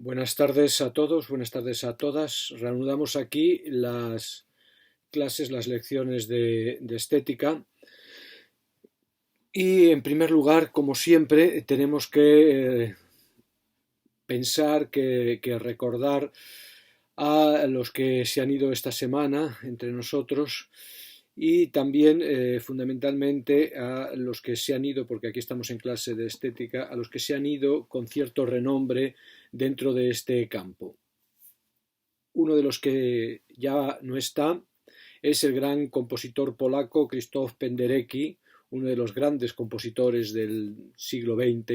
Buenas tardes a todos, buenas tardes a todas. Reanudamos aquí las clases, las lecciones de estética. Y en primer lugar, como siempre, tenemos que pensar, que recordar a los que se han ido esta semana entre nosotros y también fundamentalmente a los que se han ido, porque aquí estamos en clase de estética, a los que se han ido con cierto renombre dentro de este campo. Uno de los que ya no está es el gran compositor polaco Krzysztof Penderecki, uno de los grandes compositores del siglo XX,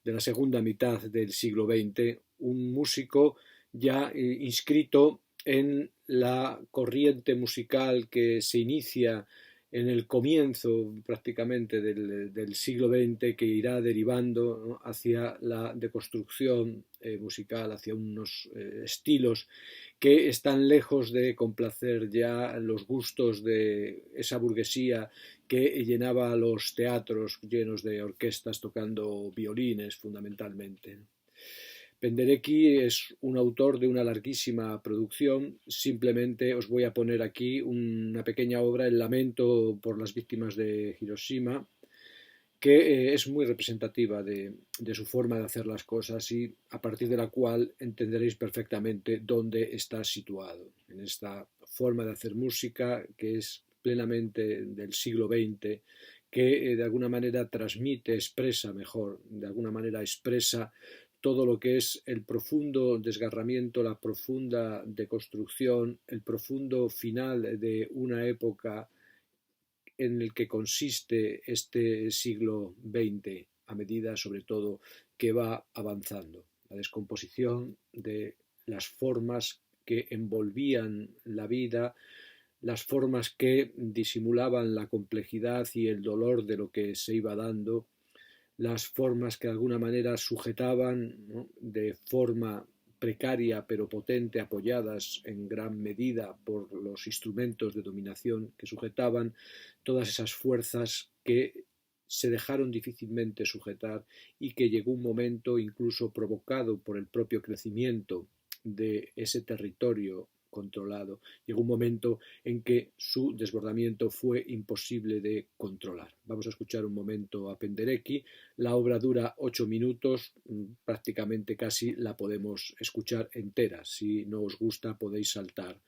de la segunda mitad del siglo XX, un músico ya inscrito en la corriente musical que se inicia en el comienzo prácticamente del siglo XX, que irá derivando, ¿no?, hacia la deconstrucción musical, hacia unos estilos que están lejos de complacer ya los gustos de esa burguesía que llenaba los teatros llenos de orquestas tocando violines fundamentalmente. Penderecki es un autor de una larguísima producción. Simplemente os voy a poner aquí una pequeña obra, El lamento por las víctimas de Hiroshima, que es muy representativa de su forma de hacer las cosas y a partir de la cual entenderéis perfectamente dónde está situado, en esta forma de hacer música que es plenamente del siglo XX, que de alguna manera transmite, expresa mejor, de alguna manera expresa todo lo que es el profundo desgarramiento, la profunda deconstrucción, el profundo final de una época en el que consiste este siglo XX, a medida sobre todo que va avanzando. La descomposición de las formas que envolvían la vida, las formas que disimulaban la complejidad y el dolor de lo que se iba dando, las formas que de alguna manera sujetaban, ¿no?, de forma precaria pero potente, apoyadas en gran medida por los instrumentos de dominación que sujetaban todas esas fuerzas que se dejaron difícilmente sujetar y que llegó un momento, incluso provocado por el propio crecimiento de ese territorio controlado, llegó un momento en que su desbordamiento fue imposible de controlar. Vamos a escuchar un momento a Penderecki. La obra dura 8 minutos, prácticamente casi la podemos escuchar entera. Si no os gusta podéis saltar.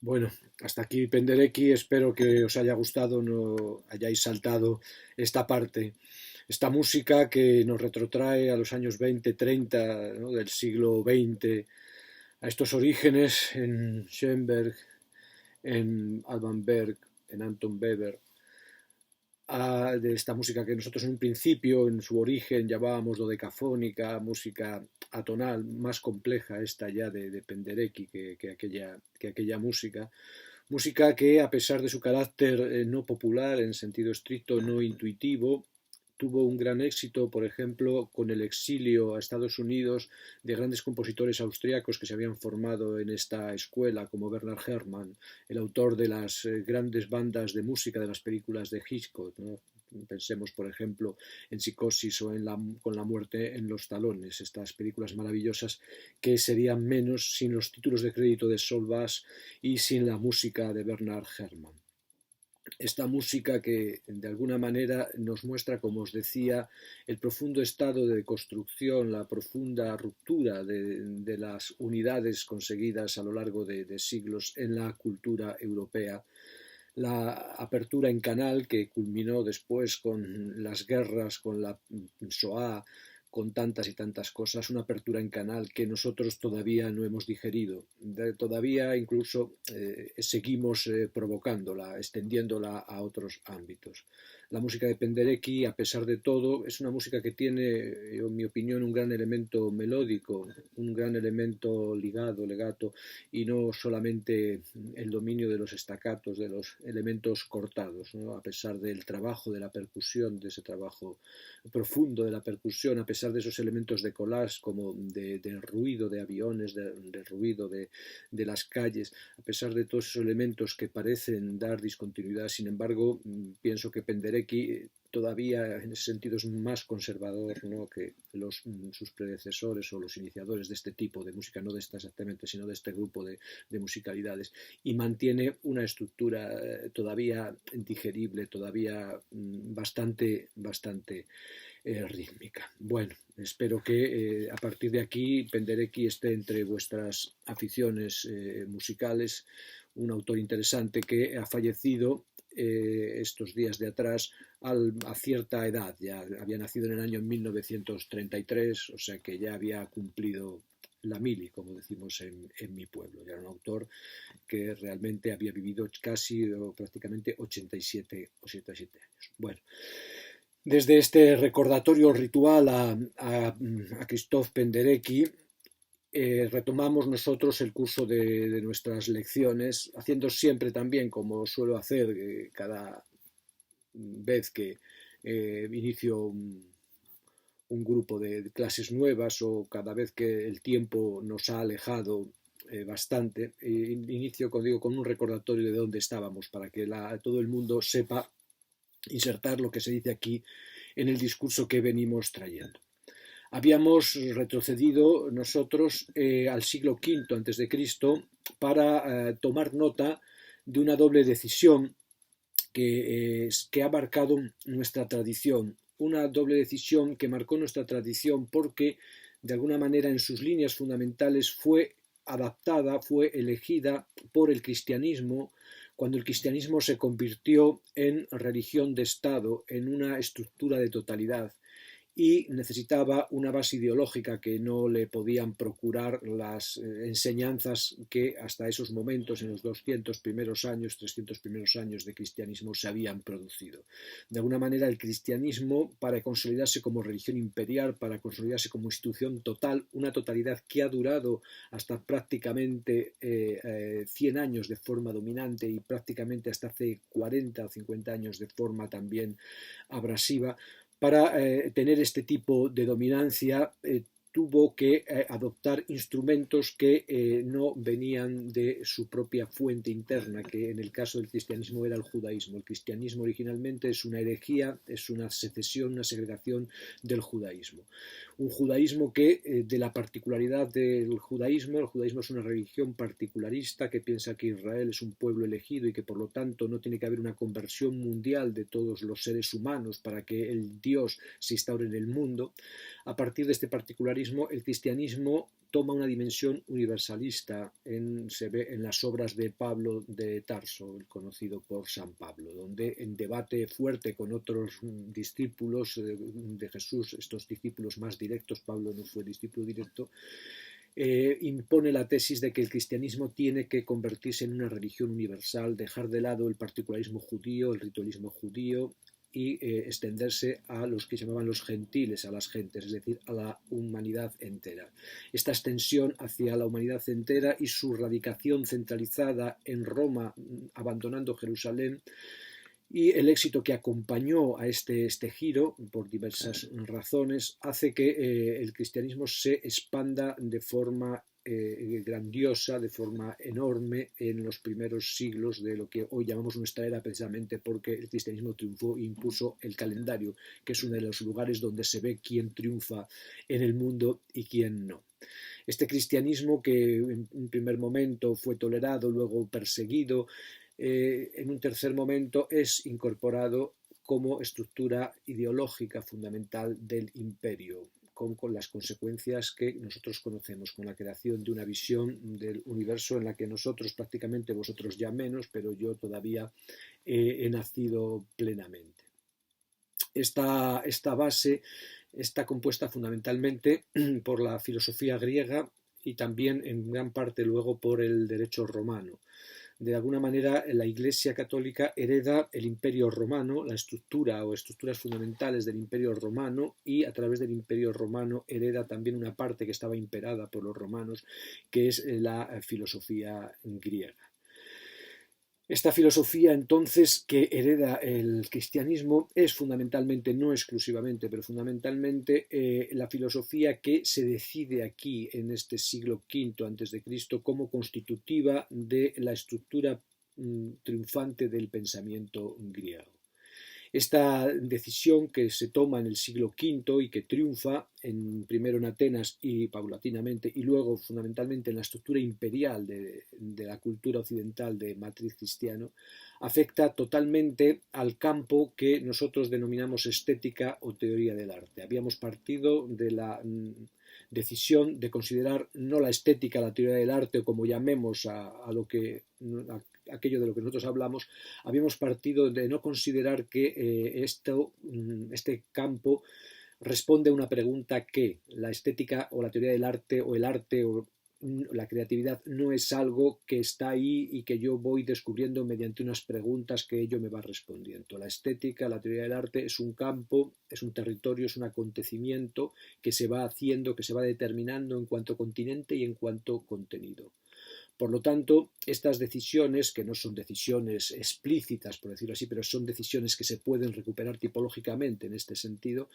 Bueno, hasta aquí Penderecki, espero que os haya gustado, no hayáis saltado esta parte, esta música que nos retrotrae a los años 20, 30, ¿no? Del siglo XX, a estos orígenes en Schoenberg, en Alban Berg, en Anton Weber, de esta música que nosotros en un principio, en su origen, llamábamos dodecafónica, música atonal, más compleja esta ya de Penderecki que aquella música. Música que, a pesar de su carácter no popular, en sentido estricto, no intuitivo, tuvo un gran éxito, por ejemplo, con el exilio a Estados Unidos de grandes compositores austriacos que se habían formado en esta escuela, como Bernard Herrmann, el autor de las grandes bandas de música de las películas de Hitchcock, ¿no? Pensemos, por ejemplo, en Psicosis o con la muerte en los talones, estas películas maravillosas que serían menos sin los títulos de crédito de Saul Bass y sin la música de Bernard Herrmann. Esta música que de alguna manera nos muestra, como os decía, el profundo estado de construcción, la profunda ruptura de las unidades conseguidas a lo largo de siglos en la cultura europea, la apertura en canal que culminó después con las guerras, con la Shoah, con tantas y tantas cosas, una apertura en canal que nosotros todavía no hemos digerido, todavía incluso seguimos provocándola, extendiéndola a otros ámbitos. La música de Penderecki, a pesar de todo, es una música que tiene, en mi opinión, un gran elemento melódico, un gran elemento ligado, legato, y no solamente el dominio de los estacatos, de los elementos cortados, ¿no? A pesar del trabajo de la percusión, de ese trabajo profundo de la percusión, a pesar de esos elementos de collage, como de ruido de aviones, de ruido de las calles, a pesar de todos esos elementos que parecen dar discontinuidad, sin embargo, pienso que Penderecki todavía en ese sentido es más conservador, ¿no?, que sus predecesores o los iniciadores de este tipo de música, no de esta exactamente, sino de este grupo de musicalidades, y mantiene una estructura todavía digerible, todavía bastante rítmica. Bueno, espero que a partir de aquí Penderecki esté entre vuestras aficiones musicales, un autor interesante que ha fallecido estos días de atrás a cierta edad, ya había nacido en el año 1933, o sea que ya había cumplido la mili, como decimos en mi pueblo. Era un autor que realmente había vivido casi o prácticamente 87 años. Bueno, desde este recordatorio ritual a Christophe Penderecki, retomamos nosotros el curso de nuestras lecciones, haciendo siempre también, como suelo hacer cada vez que inicio grupo de clases nuevas o cada vez que el tiempo nos ha alejado bastante, inicio con un recordatorio de dónde estábamos para que todo el mundo sepa insertar lo que se dice aquí en el discurso que venimos trayendo. Habíamos retrocedido nosotros al siglo V antes de Cristo para tomar nota de una doble decisión que ha marcado nuestra tradición, una doble decisión que marcó nuestra tradición porque de alguna manera en sus líneas fundamentales fue adaptada, fue elegida por el cristianismo cuando el cristianismo se convirtió en religión de Estado, en una estructura de totalidad, y necesitaba una base ideológica que no le podían procurar las enseñanzas que hasta esos momentos, en los 200 primeros años, 300 primeros años de cristianismo, se habían producido. De alguna manera, el cristianismo, para consolidarse como religión imperial, para consolidarse como institución total, una totalidad que ha durado hasta prácticamente 100 años de forma dominante y prácticamente hasta hace 40 o 50 años de forma también abrasiva, para tener este tipo de dominancia tuvo que adoptar instrumentos que no venían de su propia fuente interna, que en el caso del cristianismo era el judaísmo. El cristianismo originalmente es una herejía, es una secesión, una segregación del judaísmo. Un judaísmo que, de la particularidad del judaísmo, el judaísmo es una religión particularista que piensa que Israel es un pueblo elegido y que por lo tanto no tiene que haber una conversión mundial de todos los seres humanos para que el Dios se instaure en el mundo. A partir de este particularismo, el cristianismo toma una dimensión universalista, se ve en las obras de Pablo de Tarso, el conocido por San Pablo, donde en debate fuerte con otros discípulos de Jesús, estos discípulos más directos, Pablo no fue discípulo directo, impone la tesis de que el cristianismo tiene que convertirse en una religión universal, dejar de lado el particularismo judío, el ritualismo judío, y extenderse a los que llamaban los gentiles, a las gentes, es decir, a la humanidad entera. Esta extensión hacia la humanidad entera y su radicación centralizada en Roma, abandonando Jerusalén, y el éxito que acompañó a este giro, por diversas razones, hace que el cristianismo se expanda de forma grandiosa, de forma enorme en los primeros siglos de lo que hoy llamamos nuestra era, precisamente porque el cristianismo triunfó e impuso el calendario, que es uno de los lugares donde se ve quién triunfa en el mundo y quién no. Este cristianismo, que en un primer momento fue tolerado, luego perseguido, en un tercer momento es incorporado como estructura ideológica fundamental del imperio, con las consecuencias que nosotros conocemos, con la creación de una visión del universo en la que nosotros, prácticamente vosotros ya menos, pero yo todavía he nacido plenamente. Esta base está compuesta fundamentalmente por la filosofía griega y también en gran parte luego por el derecho romano. De alguna manera, la Iglesia Católica hereda el Imperio Romano, la estructura o estructuras fundamentales del Imperio Romano, y a través del Imperio Romano hereda también una parte que estaba imperada por los romanos, que es la filosofía griega. Esta filosofía, entonces, que hereda el cristianismo es fundamentalmente, no exclusivamente, pero fundamentalmente la filosofía que se decide aquí en este siglo V a.C. como constitutiva de la estructura triunfante del pensamiento griego. Esta decisión que se toma en el siglo V y que triunfa primero en Atenas y paulatinamente y luego fundamentalmente en la estructura imperial de la cultura occidental de matriz cristiano, afecta totalmente al campo que nosotros denominamos estética o teoría del arte. Habíamos partido de la decisión de considerar no la estética, la teoría del arte, o como llamemos aquello de lo que nosotros hablamos, habíamos partido de no considerar que este campo responde a una pregunta que la estética o la teoría del arte o el arte o la creatividad no es algo que está ahí y que yo voy descubriendo mediante unas preguntas que ello me va respondiendo. La estética, la teoría del arte es un campo, es un territorio, es un acontecimiento que se va haciendo, que se va determinando en cuanto continente y en cuanto contenido. Por lo tanto, estas decisiones, que no son decisiones explícitas, por decirlo así, pero son decisiones que se pueden recuperar tipológicamente en este sentido,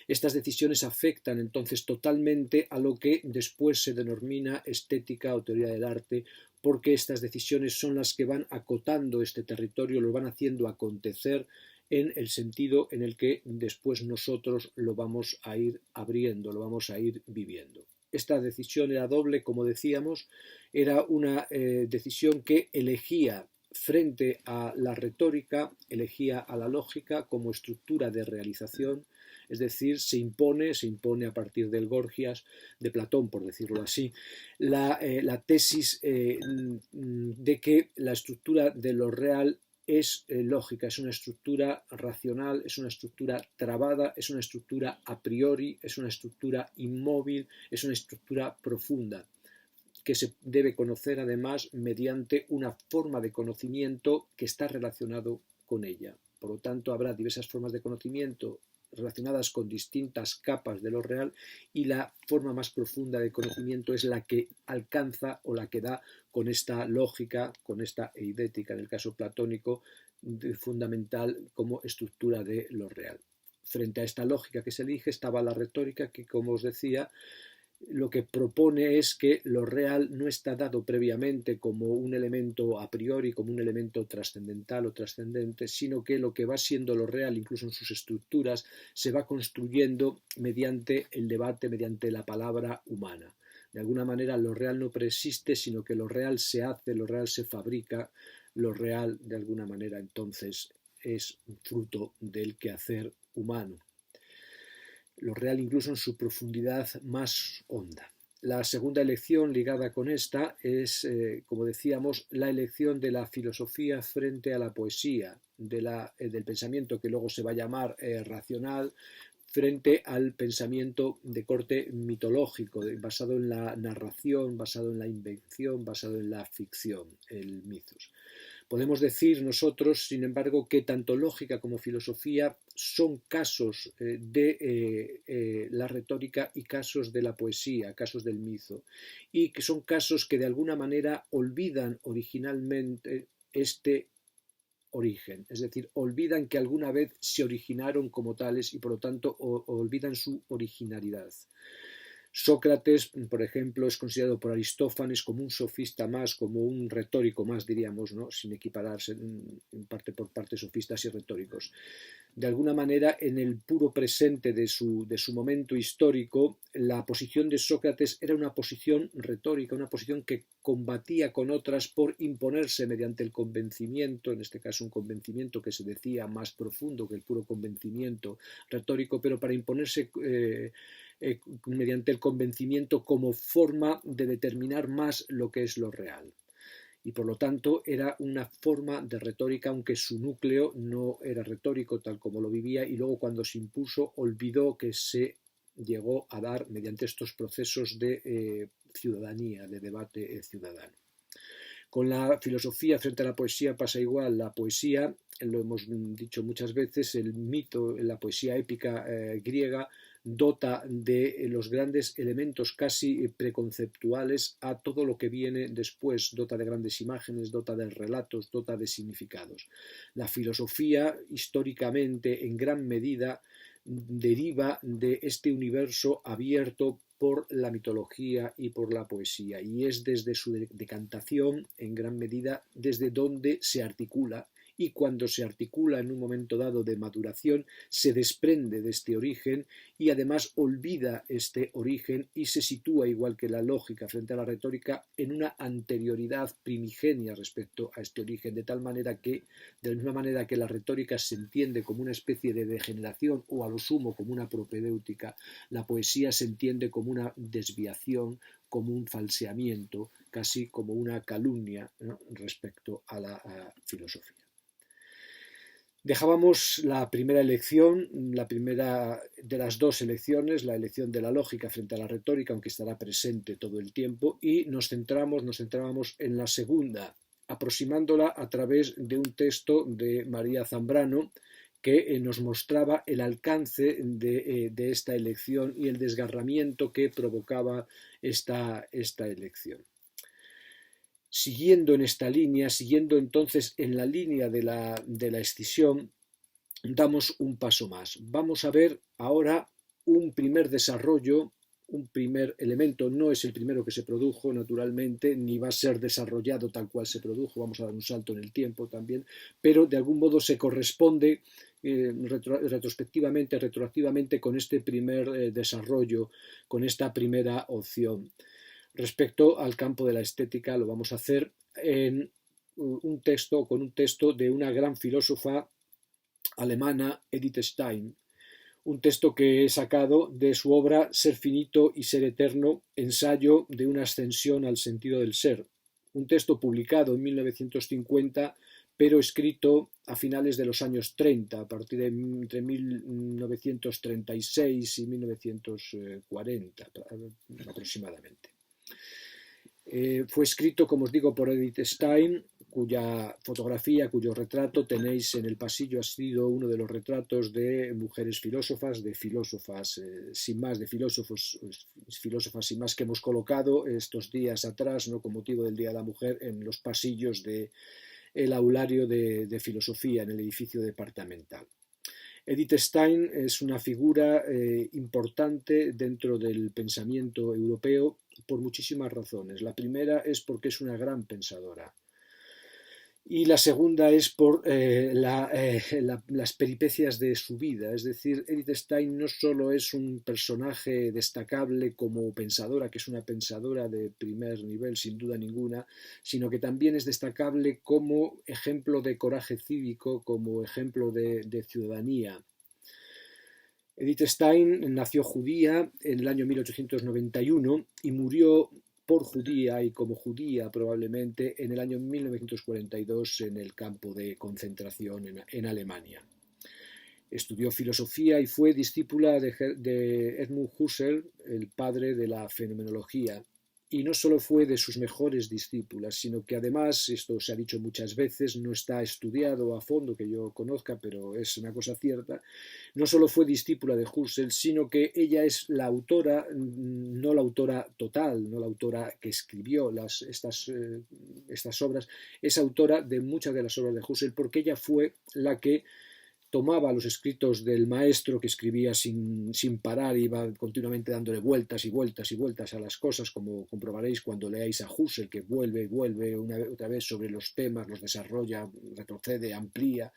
estas decisiones afectan entonces totalmente a lo que después se denomina estética o teoría del arte, porque estas decisiones son las que van acotando este territorio, lo van haciendo acontecer en el sentido en el que después nosotros lo vamos a ir abriendo, lo vamos a ir viviendo. Esta decisión era doble, como decíamos, era una decisión que elegía frente a la retórica, elegía a la lógica como estructura de realización, es decir, se impone a partir del Gorgias, de Platón, por decirlo así, la tesis de que la estructura de lo real es lógica, es una estructura racional, es una estructura trabada, es una estructura a priori, es una estructura inmóvil, es una estructura profunda, que se debe conocer además mediante una forma de conocimiento que está relacionado con ella. Por lo tanto, habrá diversas formas de conocimiento relacionadas con distintas capas de lo real, y la forma más profunda de conocimiento es la que alcanza o la que da con esta lógica, con esta eidética, en el caso platónico, fundamental como estructura de lo real. Frente a esta lógica que se elige estaba la retórica, que, como os decía, lo que propone es que lo real no está dado previamente como un elemento a priori, como un elemento trascendental o trascendente, sino que lo que va siendo lo real, incluso en sus estructuras, se va construyendo mediante el debate, mediante la palabra humana. De alguna manera lo real no preexiste, sino que lo real se hace, lo real se fabrica, lo real de alguna manera entonces es fruto del quehacer humano. Lo real incluso en su profundidad más honda. La segunda elección ligada con esta es, como decíamos, la elección de la filosofía frente a la poesía, del pensamiento que luego se va a llamar racional, frente al pensamiento de corte mitológico, basado en la narración, basado en la invención, basado en la ficción, el mitos. Podemos decir nosotros, sin embargo, que tanto lógica como filosofía son casos de la retórica y casos de la poesía, casos del mito, y que son casos que de alguna manera olvidan originalmente este origen, es decir, olvidan que alguna vez se originaron como tales y por lo tanto olvidan su originalidad. Sócrates, por ejemplo, es considerado por Aristófanes como un sofista más, como un retórico más, diríamos, ¿no? Sin equipararse en parte por parte sofistas y retóricos. De alguna manera, en el puro presente de su momento histórico, la posición de Sócrates era una posición retórica, una posición que combatía con otras por imponerse mediante el convencimiento, en este caso un convencimiento que se decía más profundo que el puro convencimiento retórico, pero para imponerse mediante el convencimiento como forma de determinar más lo que es lo real. Y por lo tanto era una forma de retórica, aunque su núcleo no era retórico tal como lo vivía, y luego cuando se impuso olvidó que se llegó a dar mediante estos procesos de ciudadanía, de debate ciudadano. Con la filosofía frente a la poesía pasa igual. La poesía, lo hemos dicho muchas veces, el mito, la poesía épica griega dota de los grandes elementos casi preconceptuales a todo lo que viene después, dota de grandes imágenes, dota de relatos, dota de significados. La filosofía, históricamente, en gran medida, deriva de este universo abierto por la mitología y por la poesía, y es desde su decantación, en gran medida, desde donde se articula, y cuando se articula en un momento dado de maduración, se desprende de este origen y además olvida este origen y se sitúa, igual que la lógica frente a la retórica, en una anterioridad primigenia respecto a este origen, de tal manera que, de la misma manera que la retórica se entiende como una especie de degeneración o a lo sumo como una propedéutica, la poesía se entiende como una desviación, como un falseamiento, casi como una calumnia, ¿no?, respecto a la filosofía. Dejábamos la primera elección, la primera de las dos elecciones, la elección de la lógica frente a la retórica, aunque estará presente todo el tiempo, y nos centrábamos en la segunda, aproximándola a través de un texto de María Zambrano que nos mostraba el alcance de esta elección y el desgarramiento que provocaba esta elección. Siguiendo en esta línea, siguiendo entonces en la línea de la escisión, damos un paso más. Vamos a ver ahora un primer desarrollo, un primer elemento. No es el primero que se produjo, naturalmente, ni va a ser desarrollado tal cual se produjo. Vamos a dar un salto en el tiempo también, pero de algún modo se corresponde retroactivamente con este primer desarrollo, con esta primera opción. Respecto al campo de la estética, lo vamos a hacer con un texto de una gran filósofa alemana, Edith Stein, un texto que he sacado de su obra Ser finito y ser eterno, ensayo de una ascensión al sentido del ser, un texto publicado en 1950, pero escrito a finales de los años 30, a partir de entre 1936 y 1940 aproximadamente. Fue escrito, como os digo, por Edith Stein, cuya fotografía, cuyo retrato tenéis en el pasillo. Ha sido uno de los retratos de mujeres filósofas, de filósofas sin más, de filósofas sin más que hemos colocado estos días atrás, ¿no?, con motivo del Día de la Mujer, en los pasillos del aulario de filosofía en el edificio departamental. Edith Stein es una figura importante dentro del pensamiento europeo por muchísimas razones. La primera es porque es una gran pensadora. Y la segunda es por las peripecias de su vida. Es decir, Edith Stein no solo es un personaje destacable como pensadora, que es una pensadora de primer nivel sin duda ninguna, sino que también es destacable como ejemplo de coraje cívico, como ejemplo de ciudadanía. Edith Stein nació judía en el año 1891 y murió por judía y como judía probablemente en el año 1942 en el campo de concentración en Alemania. Estudió filosofía y fue discípula de Edmund Husserl, el padre de la fenomenología. Y no solo fue de sus mejores discípulas, sino que además, esto se ha dicho muchas veces, no está estudiado a fondo que yo conozca, pero es una cosa cierta, no solo fue discípula de Husserl, sino que ella es la autora, no la autora total, no la autora que escribió estas obras, es autora de muchas de las obras de Husserl, porque ella fue la que tomaba los escritos del maestro que escribía sin parar, iba continuamente dándole vueltas y vueltas y vueltas a las cosas, como comprobaréis cuando leáis a Husserl, que vuelve y vuelve otra vez sobre los temas, los desarrolla, retrocede, amplía.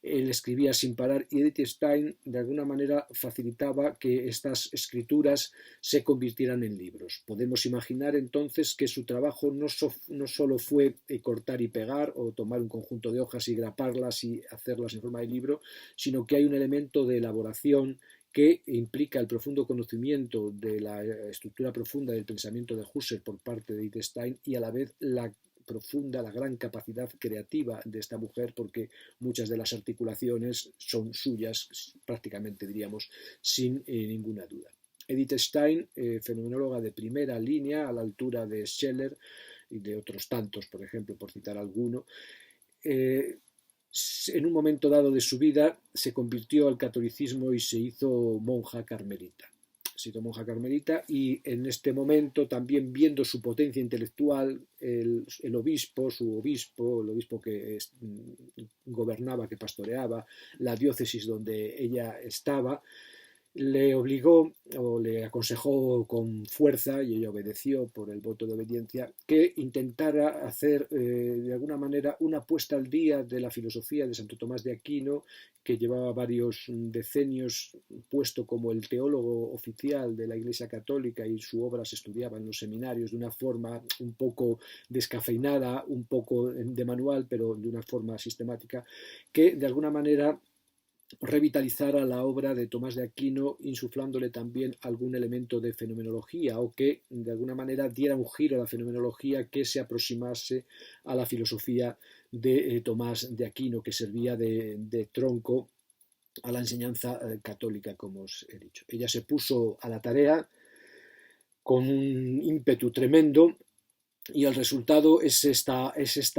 Él escribía sin parar y Edith Stein de alguna manera facilitaba que estas escrituras se convirtieran en libros. Podemos imaginar entonces que su trabajo no solo fue cortar y pegar o tomar un conjunto de hojas y graparlas y hacerlas en forma de libro, sino que hay un elemento de elaboración que implica el profundo conocimiento de la estructura profunda del pensamiento de Husserl por parte de Edith Stein y a la vez la gran capacidad creativa de esta mujer, porque muchas de las articulaciones son suyas, prácticamente diríamos, sin ninguna duda. Edith Stein, fenomenóloga de primera línea, a la altura de Scheler y de otros tantos, por ejemplo, por citar alguno, en un momento dado de su vida se convirtió al catolicismo y se hizo monja carmelita. Y en este momento también viendo su potencia intelectual, el obispo que gobernaba, que pastoreaba la diócesis donde ella estaba, le obligó o le aconsejó con fuerza, y ella obedeció por el voto de obediencia, que intentara hacer de alguna manera una puesta al día de la filosofía de Santo Tomás de Aquino, que llevaba varios decenios puesto como el teólogo oficial de la Iglesia Católica y su obra se estudiaba en los seminarios de una forma un poco descafeinada, un poco de manual, pero de una forma sistemática, que de alguna manera revitalizara la obra de Tomás de Aquino, insuflándole también algún elemento de fenomenología o que de alguna manera diera un giro a la fenomenología que se aproximase a la filosofía de Tomás de Aquino, que servía de tronco a la enseñanza católica, como os he dicho. Ella se puso a la tarea con un ímpetu tremendo y el resultado es esta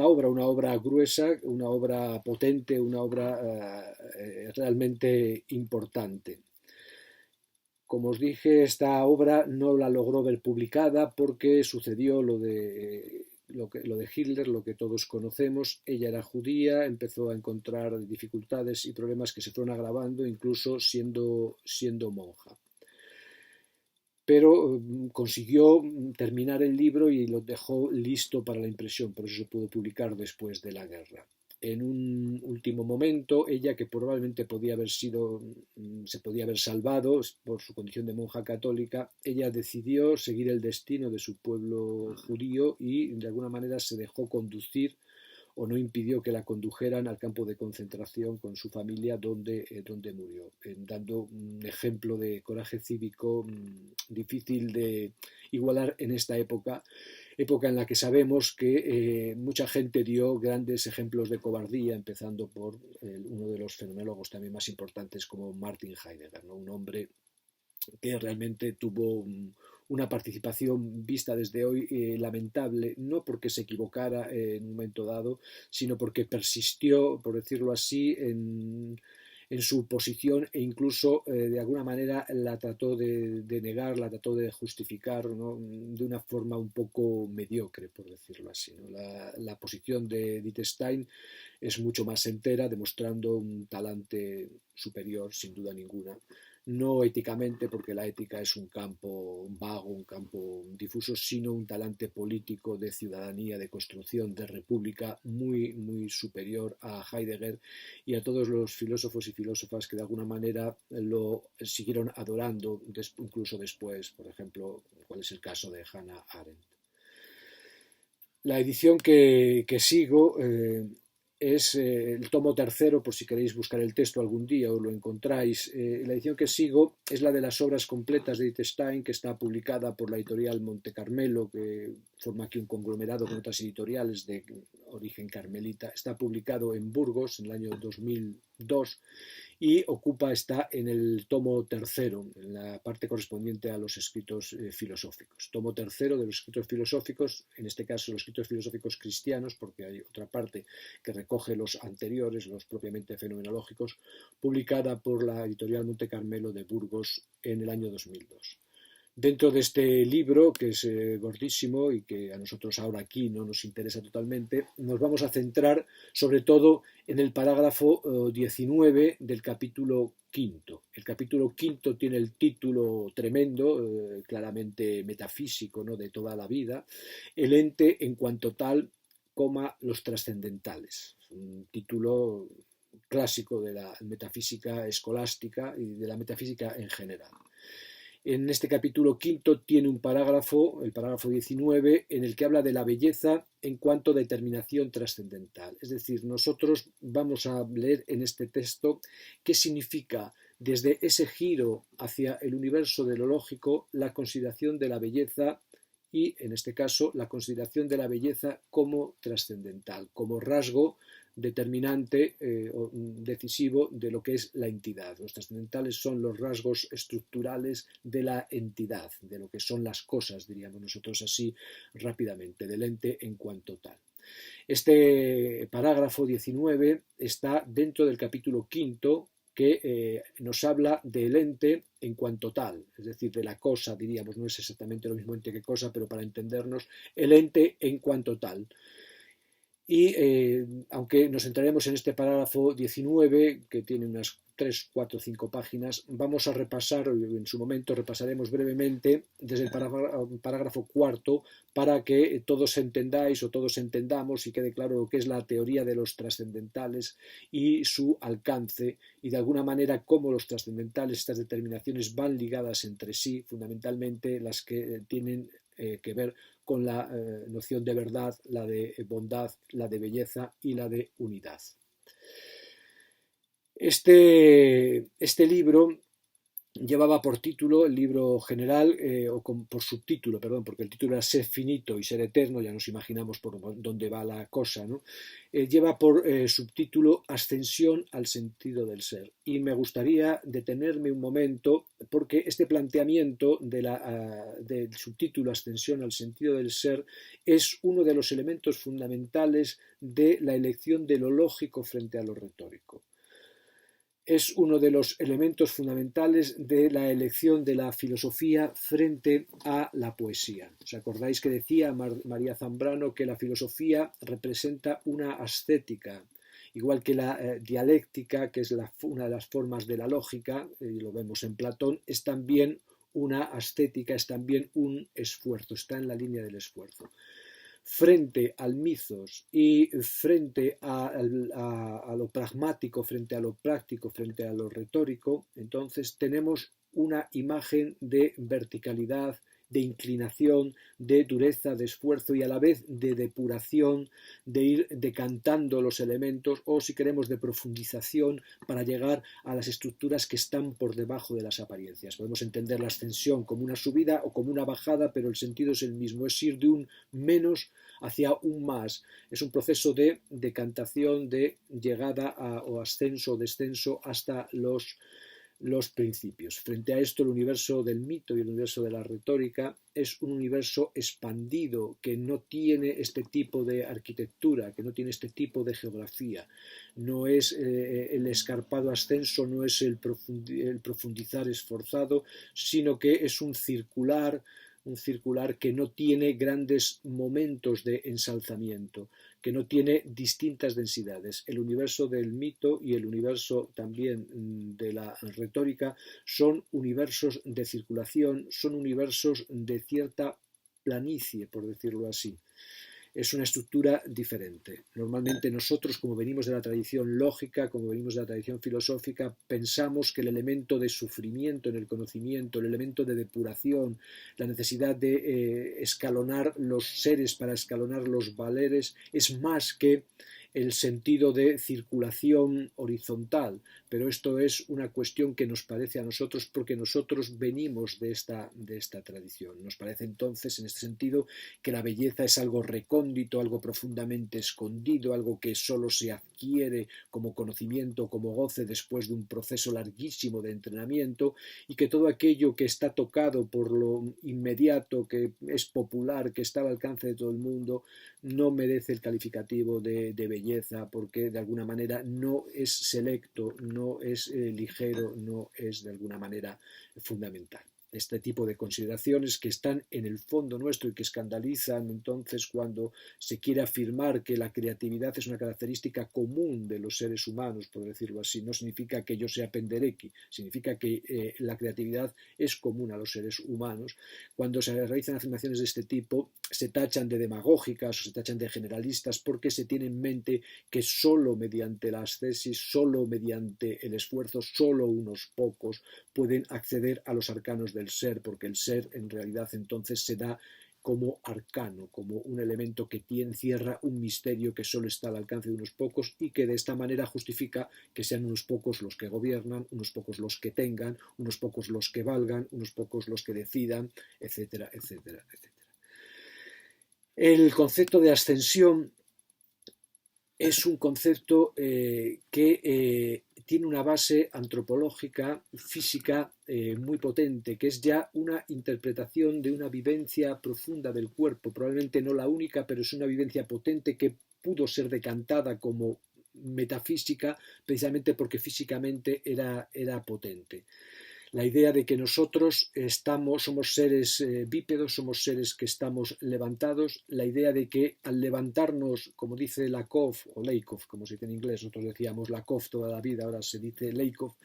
obra, una obra gruesa, una obra potente, una obra realmente importante. Como os dije, esta obra no la logró ver publicada porque sucedió lo de Hitler, lo que todos conocemos. Ella era judía, empezó a encontrar dificultades y problemas que se fueron agravando, incluso siendo monja. Pero consiguió terminar el libro y lo dejó listo para la impresión, por eso se pudo publicar después de la guerra. En un último momento, ella, que probablemente se podía haber salvado por su condición de monja católica, ella decidió seguir el destino de su pueblo judío y de alguna manera se dejó conducir o no impidió que la condujeran al campo de concentración con su familia donde murió, dando un ejemplo de coraje cívico difícil de igualar en esta época en la que sabemos que mucha gente dio grandes ejemplos de cobardía, empezando por uno de los fenomenólogos también más importantes como Martin Heidegger, ¿no? Un hombre que realmente tuvo una participación vista desde hoy lamentable, no porque se equivocara en un momento dado, sino porque persistió, por decirlo así, en su posición e incluso de alguna manera la trató de negar, la trató de justificar, ¿no? De una forma un poco mediocre, por decirlo así, ¿no? La posición de Edith Stein es mucho más entera, demostrando un talante superior, sin duda ninguna. No éticamente, porque la ética es un campo vago, un campo difuso, sino un talante político de ciudadanía, de construcción, de república muy, muy superior a Heidegger y a todos los filósofos y filósofas que de alguna manera lo siguieron adorando, incluso después, por ejemplo, cuál es el caso de Hannah Arendt. La edición que sigo es el tomo tercero, por si queréis buscar el texto algún día o lo encontráis. La edición que sigo es la de las obras completas de Edith Stein, que está publicada por la editorial Monte Carmelo, que forma aquí un conglomerado con otras editoriales de origen carmelita. Está publicado en Burgos en el año 2002 y está en el tomo tercero, en la parte correspondiente a los escritos filosóficos. Tomo tercero de los escritos filosóficos, en este caso los escritos filosóficos cristianos, porque hay otra parte que recoge los anteriores, los propiamente fenomenológicos, publicada por la editorial Monte Carmelo de Burgos en el año 2002. Dentro de este libro, que es gordísimo y que a nosotros ahora aquí no nos interesa totalmente, nos vamos a centrar sobre todo en el parágrafo 19 del capítulo quinto. El capítulo quinto tiene el título tremendo, claramente metafísico, ¿no?, de toda la vida, el ente en cuanto tal, los trascendentales. Un título clásico de la metafísica escolástica y de la metafísica en general. En este capítulo quinto tiene un parágrafo, el parágrafo 19, en el que habla de la belleza en cuanto a determinación trascendental. Es decir, nosotros vamos a leer en este texto qué significa desde ese giro hacia el universo de lo lógico la consideración de la belleza y, en este caso, la consideración de la belleza como trascendental, como rasgo determinante o decisivo de lo que es la entidad. Los trascendentales son los rasgos estructurales de la entidad, de lo que son las cosas, diríamos nosotros así rápidamente, del ente en cuanto tal. Este parágrafo 19 está dentro del capítulo quinto, que nos habla del ente en cuanto tal, es decir, de la cosa, diríamos, no es exactamente lo mismo ente que cosa, pero para entendernos, el ente en cuanto tal. Y aunque nos centraremos en este parágrafo 19, que tiene unas 3, 4, 5 páginas, vamos a repasar, en su momento repasaremos brevemente desde el parágrafo cuarto para que todos entendáis o todos entendamos y quede claro lo que es la teoría de los trascendentales y su alcance y de alguna manera cómo los trascendentales, estas determinaciones van ligadas entre sí, fundamentalmente las que tienen que ver con la noción de verdad, la de bondad, la de belleza y la de unidad. Este libro llevaba por título, el libro general, por subtítulo, perdón, porque el título era Ser finito y ser eterno, ya nos imaginamos por dónde va la cosa, ¿no? Lleva por subtítulo Ascensión al sentido del ser. Y me gustaría detenerme un momento, porque este planteamiento del subtítulo Ascensión al sentido del ser es uno de los elementos fundamentales de la elección de lo lógico frente a lo retórico. Es uno de los elementos fundamentales de la elección de la filosofía frente a la poesía. ¿Os acordáis que decía María Zambrano que la filosofía representa una ascética, igual que la dialéctica, que es una de las formas de la lógica, y lo vemos en Platón, es también una ascética, es también un esfuerzo, está en la línea del esfuerzo. Frente al mitos y frente a lo pragmático, frente a lo práctico, frente a lo retórico, entonces tenemos una imagen de verticalidad, de inclinación, de dureza, de esfuerzo y a la vez de depuración, de ir decantando los elementos o, si queremos, de profundización para llegar a las estructuras que están por debajo de las apariencias. Podemos entender la ascensión como una subida o como una bajada, pero el sentido es el mismo, es ir de un menos hacia un más. Es un proceso de decantación, de llegada o ascenso o descenso hasta los principios. Frente a esto, el universo del mito y el universo de la retórica es un universo expandido que no tiene este tipo de arquitectura, que no tiene este tipo de geografía. No es el escarpado ascenso, no es el profundizar esforzado, sino que es un circular que no tiene grandes momentos de ensalzamiento, que no tiene distintas densidades. El universo del mito y el universo también de la retórica son universos de circulación, son universos de cierta planicie, por decirlo así. Es una estructura diferente. Normalmente nosotros, como venimos de la tradición lógica, como venimos de la tradición filosófica, pensamos que el elemento de sufrimiento en el conocimiento, el elemento de depuración, la necesidad de escalonar los seres para escalonar los valeres, es más que el sentido de circulación horizontal, pero esto es una cuestión que nos parece a nosotros porque nosotros venimos de esta tradición. Nos parece entonces, en este sentido, que la belleza es algo recóndito, algo profundamente escondido, algo que solo se adquiere como conocimiento, como goce después de un proceso larguísimo de entrenamiento, y que todo aquello que está tocado por lo inmediato, que es popular, que está al alcance de todo el mundo, no merece el calificativo de belleza, porque de alguna manera no es selecto, no es ligero, no es de alguna manera fundamental. Este tipo de consideraciones que están en el fondo nuestro y que escandalizan entonces cuando se quiere afirmar que la creatividad es una característica común de los seres humanos, por decirlo así. No significa que yo sea penderecki, significa que la creatividad es común a los seres humanos. Cuando se realizan afirmaciones de este tipo, se tachan de demagógicas o se tachan de generalistas porque se tiene en mente que solo mediante la ascesis, solo mediante el esfuerzo, solo unos pocos pueden acceder a los arcanos del ser, porque el ser en realidad entonces se da como arcano, como un elemento que encierra un misterio que solo está al alcance de unos pocos y que de esta manera justifica que sean unos pocos los que gobiernan, unos pocos los que tengan, unos pocos los que valgan, unos pocos los que decidan, etcétera, etcétera, etcétera. El concepto de ascensión es un concepto que tiene una base antropológica, física muy potente, que es ya una interpretación de una vivencia profunda del cuerpo, probablemente no la única, pero es una vivencia potente que pudo ser decantada como metafísica precisamente porque físicamente era potente. La idea de que nosotros somos seres bípedos, somos seres que estamos levantados, la idea de que al levantarnos, como dice Lakoff, o Lakoff, como se dice en inglés, nosotros decíamos Lakoff toda la vida, ahora se dice Lakoff,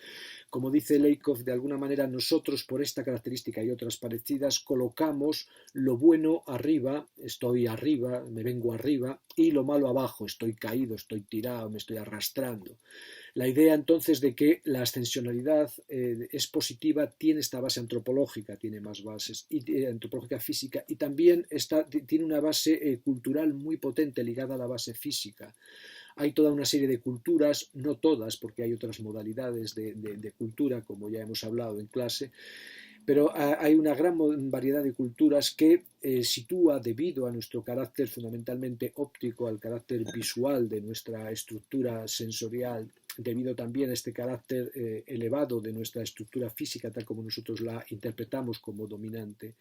como dice Lakoff, de alguna manera nosotros, por esta característica y otras parecidas, colocamos lo bueno arriba, estoy arriba, me vengo arriba, y lo malo abajo, estoy caído, estoy tirado, me estoy arrastrando. La idea entonces de que la ascensionalidad es positiva tiene esta base antropológica, tiene más bases, antropológica física, y también tiene una base cultural muy potente ligada a la base física. Hay toda una serie de culturas, no todas, porque hay otras modalidades de cultura, como ya hemos hablado en clase, pero hay una gran variedad de culturas que sitúa, debido a nuestro carácter fundamentalmente óptico, al carácter visual de nuestra estructura sensorial, debido también a este carácter elevado de nuestra estructura física, tal como nosotros la interpretamos como dominante,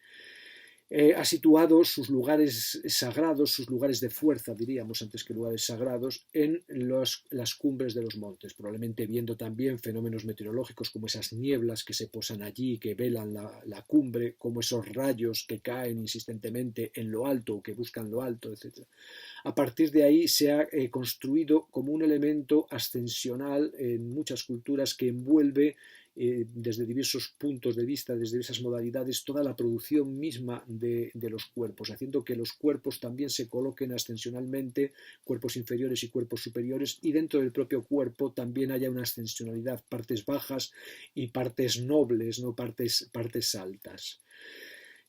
ha situado sus lugares sagrados, sus lugares de fuerza, diríamos, antes que lugares sagrados, en las cumbres de los montes, probablemente viendo también fenómenos meteorológicos como esas nieblas que se posan allí, que velan la cumbre, como esos rayos que caen insistentemente en lo alto o que buscan lo alto, etc. A partir de ahí se ha construido como un elemento ascensional en muchas culturas que envuelve desde diversos puntos de vista, desde diversas modalidades, toda la producción misma de los cuerpos, haciendo que los cuerpos también se coloquen ascensionalmente, cuerpos inferiores y cuerpos superiores, y dentro del propio cuerpo también haya una ascensionalidad, partes bajas y partes nobles, no partes altas.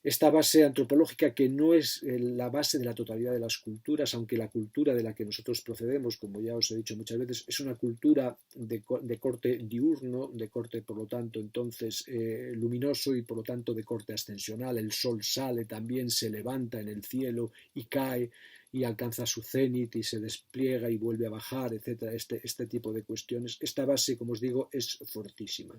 Esta base antropológica, que no es la base de la totalidad de las culturas, aunque la cultura de la que nosotros procedemos, como ya os he dicho muchas veces, es una cultura de corte diurno, de corte, por lo tanto, entonces luminoso, y por lo tanto de corte ascensional. El sol sale también, se levanta en el cielo y cae y alcanza su cenit y se despliega y vuelve a bajar, etcétera. Este tipo de cuestiones. Esta base, como os digo, es fortísima.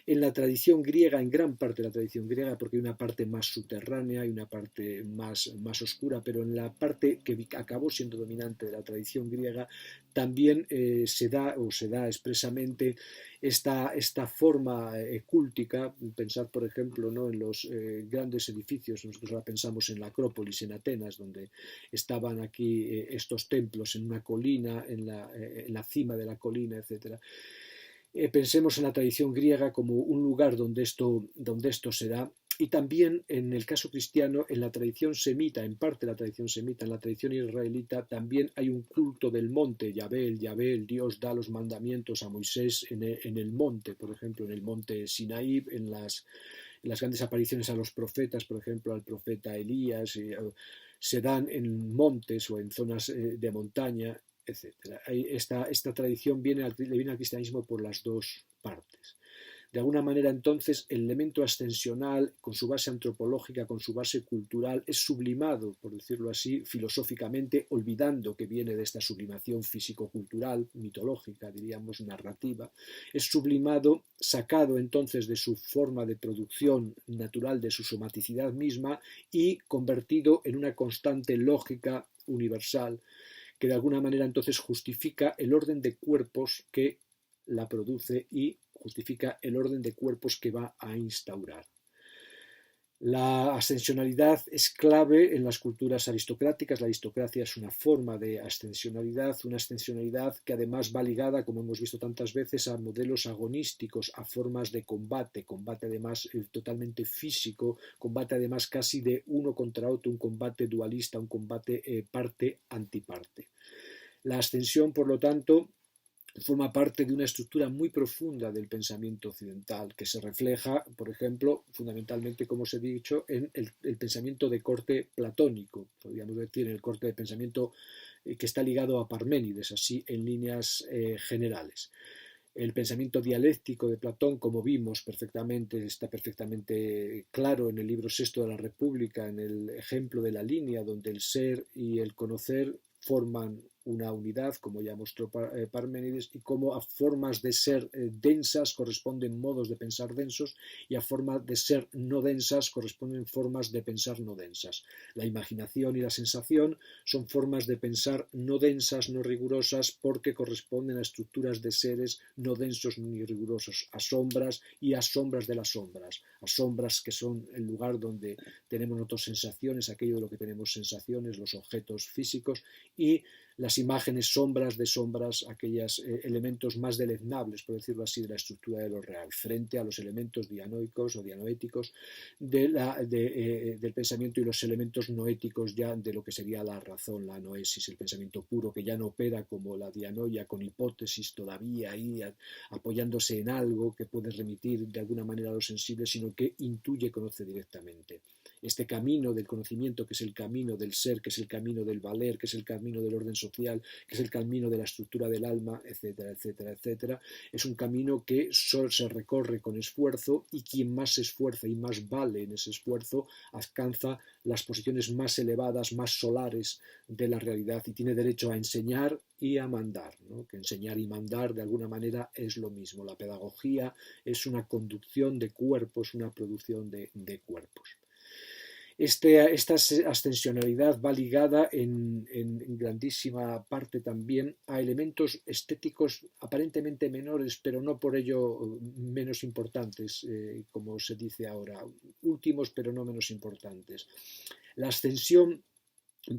En la tradición griega, en gran parte de la tradición griega, porque hay una parte más subterránea y una parte más oscura, pero en la parte que acabó siendo dominante de la tradición griega también se da expresamente esta forma cúltica. Pensad, por ejemplo, ¿no?, en los grandes edificios. Nosotros ahora pensamos en la Acrópolis en Atenas, donde estaban aquí estos templos en una colina, en la cima de la colina, etcétera. Pensemos en la tradición griega como un lugar donde esto se da, y también en el caso cristiano, en la tradición semita, en parte de la tradición semita, en la tradición israelita, también hay un culto del monte. Yahvé, el Dios da los mandamientos a Moisés en el monte, por ejemplo, en el monte Sinaí, en las grandes apariciones a los profetas, por ejemplo, al profeta Elías, se dan en montes o en zonas de montaña. etc. Esta tradición le viene al cristianismo por las dos partes. De alguna manera, entonces, el elemento ascensional, con su base antropológica, con su base cultural, es sublimado, por decirlo así, filosóficamente, olvidando que viene de esta sublimación físico-cultural, mitológica, diríamos, narrativa, es sublimado, sacado entonces de su forma de producción natural, de su somaticidad misma, y convertido en una constante lógica universal, que de alguna manera entonces justifica el orden de cuerpos que la produce y justifica el orden de cuerpos que va a instaurar. La ascensionalidad es clave en las culturas aristocráticas. La aristocracia es una forma de ascensionalidad que además va ligada, como hemos visto tantas veces, a modelos agonísticos, a formas de combate además totalmente físico, combate además casi de uno contra otro, un combate dualista, un combate parte-antiparte. La ascensión, por lo tanto, forma parte de una estructura muy profunda del pensamiento occidental, que se refleja, por ejemplo, fundamentalmente, como os he dicho, en el pensamiento de corte platónico, podríamos decir, en el corte de pensamiento que está ligado a Parménides, así en líneas generales. El pensamiento dialéctico de Platón, como vimos perfectamente, está perfectamente claro en el libro sexto de la República, en el ejemplo de la línea donde el ser y el conocer forman una unidad, como ya mostró Parménides, y cómo a formas de ser densas corresponden modos de pensar densos y a formas de ser no densas corresponden formas de pensar no densas. La imaginación y la sensación son formas de pensar no densas, no rigurosas, porque corresponden a estructuras de seres no densos ni rigurosos, a sombras y a sombras de las sombras, a sombras que son el lugar donde tenemos nosotros sensaciones, aquello de lo que tenemos sensaciones, los objetos físicos, y las imágenes sombras de sombras, aquellos elementos más deleznables, por decirlo así, de la estructura de lo real, frente a los elementos dianoicos o dianoéticos del pensamiento y los elementos noéticos ya de lo que sería la razón, la noesis, el pensamiento puro, que ya no opera como la dianoia con hipótesis todavía ahí apoyándose en algo que puede remitir de alguna manera a lo sensible, sino que intuye, conoce directamente. Este camino del conocimiento, que es el camino del ser, que es el camino del valer, que es el camino del orden social, que es el camino de la estructura del alma, etcétera, etcétera, etcétera, es un camino que solo se recorre con esfuerzo, y quien más se esfuerza y más vale en ese esfuerzo alcanza las posiciones más elevadas, más solares de la realidad, y tiene derecho a enseñar y a mandar, ¿no? Que enseñar y mandar de alguna manera es lo mismo. La pedagogía es una conducción de cuerpos, una producción de cuerpos. Esta ascensionalidad va ligada en grandísima parte también a elementos estéticos aparentemente menores, pero no por ello menos importantes, como se dice ahora, últimos pero no menos importantes. La ascensión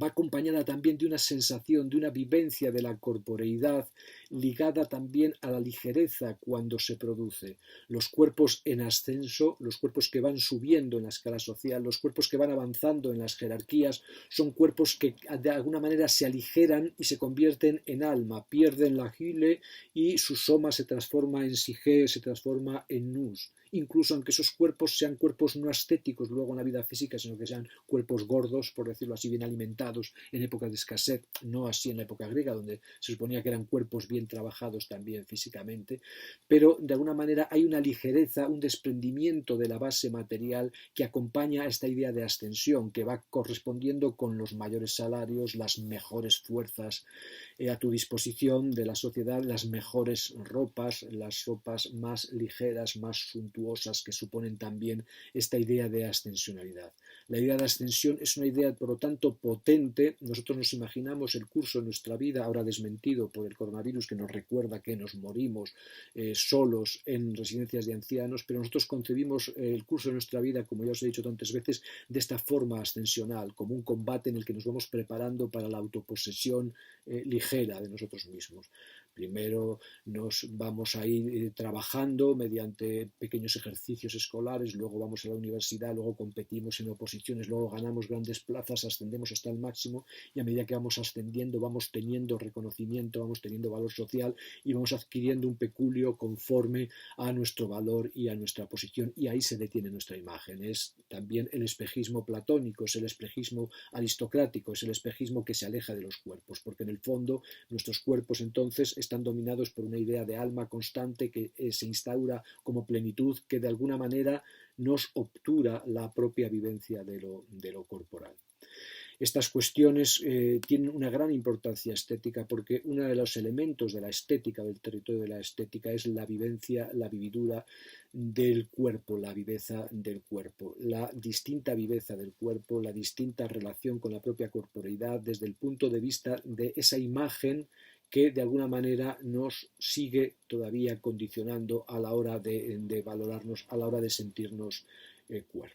va acompañada también de una sensación, de una vivencia de la corporeidad, ligada también a la ligereza cuando se produce. Los cuerpos en ascenso, los cuerpos que van subiendo en la escala social, los cuerpos que van avanzando en las jerarquías, son cuerpos que de alguna manera se aligeran y se convierten en alma, pierden la hyle y su soma se transforma en sige, se transforma en nous. Incluso aunque esos cuerpos sean cuerpos no estéticos luego en la vida física, sino que sean cuerpos gordos, por decirlo así, bien alimentados en épocas de escasez, no así en la época griega, donde se suponía que eran cuerpos bien trabajados también físicamente, pero de alguna manera hay una ligereza, un desprendimiento de la base material que acompaña a esta idea de ascensión, que va correspondiendo con los mayores salarios, las mejores fuerzas a tu disposición de la sociedad, las mejores ropas, las ropas más ligeras, más suntuosas, que suponen también esta idea de ascensionalidad. La idea de ascensión es una idea, por lo tanto, potente. Nosotros nos imaginamos el curso de nuestra vida, ahora desmentido por el coronavirus, que nos recuerda que nos morimos solos en residencias de ancianos, pero nosotros concebimos el curso de nuestra vida, como ya os he dicho tantas veces, de esta forma ascensional, como un combate en el que nos vamos preparando para la autoposesión ligera de nosotros mismos. Primero nos vamos a ir trabajando mediante pequeños ejercicios escolares, luego vamos a la universidad, luego competimos en oposiciones, luego ganamos grandes plazas, ascendemos hasta el máximo y a medida que vamos ascendiendo vamos teniendo reconocimiento, vamos teniendo valor social y vamos adquiriendo un peculio conforme a nuestro valor y a nuestra posición, y ahí se detiene nuestra imagen. Es también el espejismo platónico, es el espejismo aristocrático, es el espejismo que se aleja de los cuerpos, porque en el fondo nuestros cuerpos entonces están dominados por una idea de alma constante que se instaura como plenitud, que de alguna manera nos obtura la propia vivencia de lo corporal. Estas cuestiones tienen una gran importancia estética porque uno de los elementos de la estética, del territorio de la estética, es la vivencia, la vividura del cuerpo, la viveza del cuerpo, la distinta viveza del cuerpo, la distinta relación con la propia corporeidad desde el punto de vista de esa imagen que de alguna manera nos sigue todavía condicionando a la hora de valorarnos, a la hora de sentirnos cuerpo.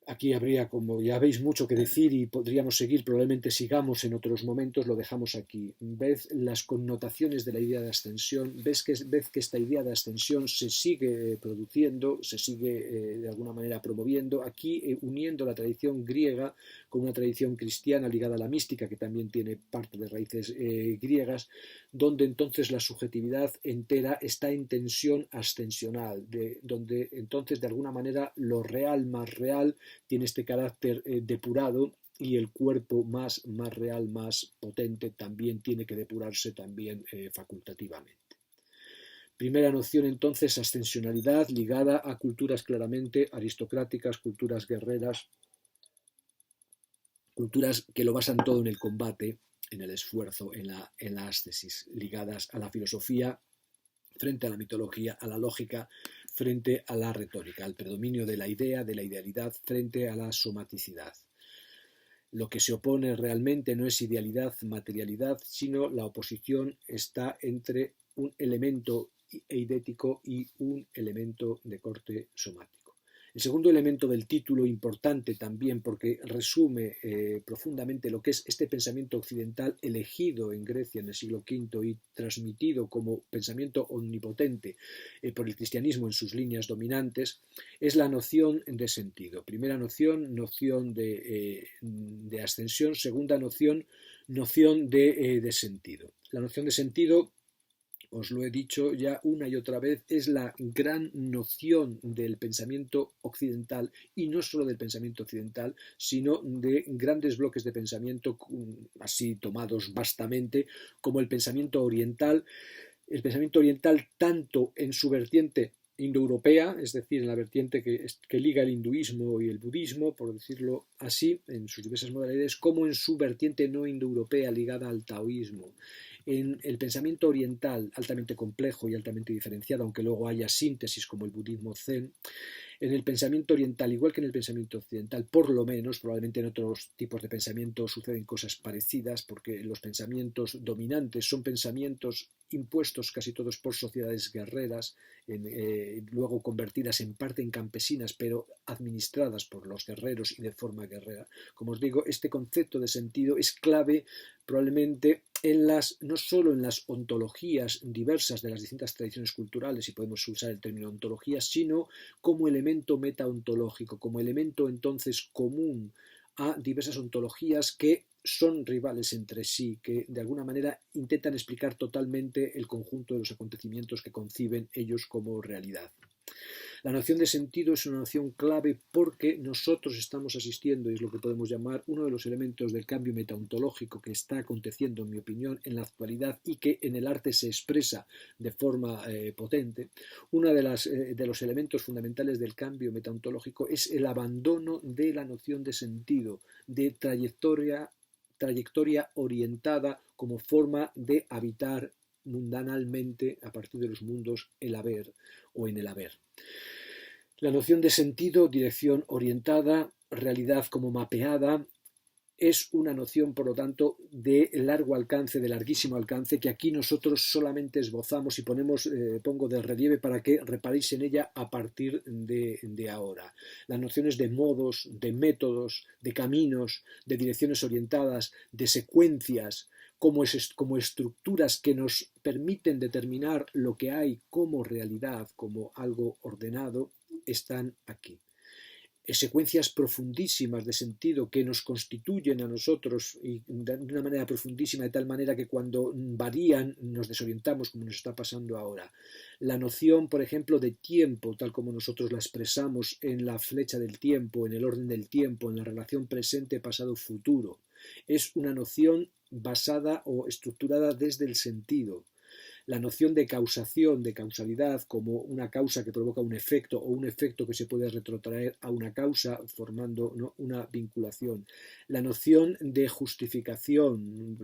Aquí habría, como ya veis, mucho que decir y podríamos seguir, probablemente sigamos en otros momentos, lo dejamos aquí. Ved las connotaciones de la idea de ascensión, ved que esta idea de ascensión se sigue produciendo, se sigue de alguna manera promoviendo, aquí uniendo la tradición griega con una tradición cristiana ligada a la mística, que también tiene parte de raíces griegas, donde entonces la subjetividad entera está en tensión ascensional, donde entonces de alguna manera lo real más real tiene este carácter depurado y el cuerpo más real, más potente, también tiene que depurarse también facultativamente. Primera noción entonces, ascensionalidad ligada a culturas claramente aristocráticas, culturas guerreras, culturas que lo basan todo en el combate, en el esfuerzo, en la ascesis, ligadas a la filosofía frente a la mitología, a la lógica, frente a la retórica, al predominio de la idea, de la idealidad, frente a la somaticidad. Lo que se opone realmente no es idealidad, materialidad, sino la oposición está entre un elemento eidético y un elemento de corte somático. El segundo elemento del título, importante también porque resume profundamente lo que es este pensamiento occidental elegido en Grecia en el siglo V y transmitido como pensamiento omnipotente por el cristianismo en sus líneas dominantes, es la noción de sentido. Primera noción, noción de ascensión. Segunda noción, noción de sentido. La noción de sentido, os lo he dicho ya una y otra vez, es la gran noción del pensamiento occidental, y no solo del pensamiento occidental, sino de grandes bloques de pensamiento así tomados vastamente, como el pensamiento oriental tanto en su vertiente indoeuropea, es decir, en la vertiente que liga el hinduismo y el budismo, por decirlo así, en sus diversas modalidades, como en su vertiente no indoeuropea ligada al taoísmo. En el pensamiento oriental, altamente complejo y altamente diferenciado, aunque luego haya síntesis como el budismo zen, en el pensamiento oriental, igual que en el pensamiento occidental, por lo menos, probablemente en otros tipos de pensamiento suceden cosas parecidas, porque los pensamientos dominantes son pensamientos impuestos casi todos por sociedades guerreras, luego convertidas en parte en campesinas, pero administradas por los guerreros y de forma guerrera. Como os digo, este concepto de sentido es clave probablemente no solo en las ontologías diversas de las distintas tradiciones culturales, y podemos usar el término ontología, sino como elemento metaontológico, como elemento entonces común a diversas ontologías que son rivales entre sí, que de alguna manera intentan explicar totalmente el conjunto de los acontecimientos que conciben ellos como realidad. La noción de sentido es una noción clave porque nosotros estamos asistiendo, y es lo que podemos llamar uno de los elementos del cambio metaontológico que está aconteciendo, en mi opinión, en la actualidad y que en el arte se expresa de forma potente. Uno de los elementos fundamentales del cambio metaontológico es el abandono de la noción de sentido, de trayectoria orientada como forma de habitar mundanalmente a partir de los mundos el haber o en el haber. La noción de sentido, dirección orientada, realidad como mapeada, es una noción, por lo tanto, de largo alcance, de larguísimo alcance, que aquí nosotros solamente esbozamos y pongo de relieve para que reparéis en ella a partir de ahora. Las nociones de modos, de métodos, de caminos, de direcciones orientadas, de secuencias, como estructuras que nos permiten determinar lo que hay como realidad, como algo ordenado, están aquí. Secuencias profundísimas de sentido que nos constituyen a nosotros y de una manera profundísima, de tal manera que cuando varían nos desorientamos, como nos está pasando ahora. La noción, por ejemplo, de tiempo, tal como nosotros la expresamos en la flecha del tiempo, en el orden del tiempo, en la relación presente, pasado, futuro, es una noción basada o estructurada desde el sentido. La noción de causación, de causalidad, como una causa que provoca un efecto o un efecto que se puede retrotraer a una causa formando, ¿no?, una vinculación. La noción de justificación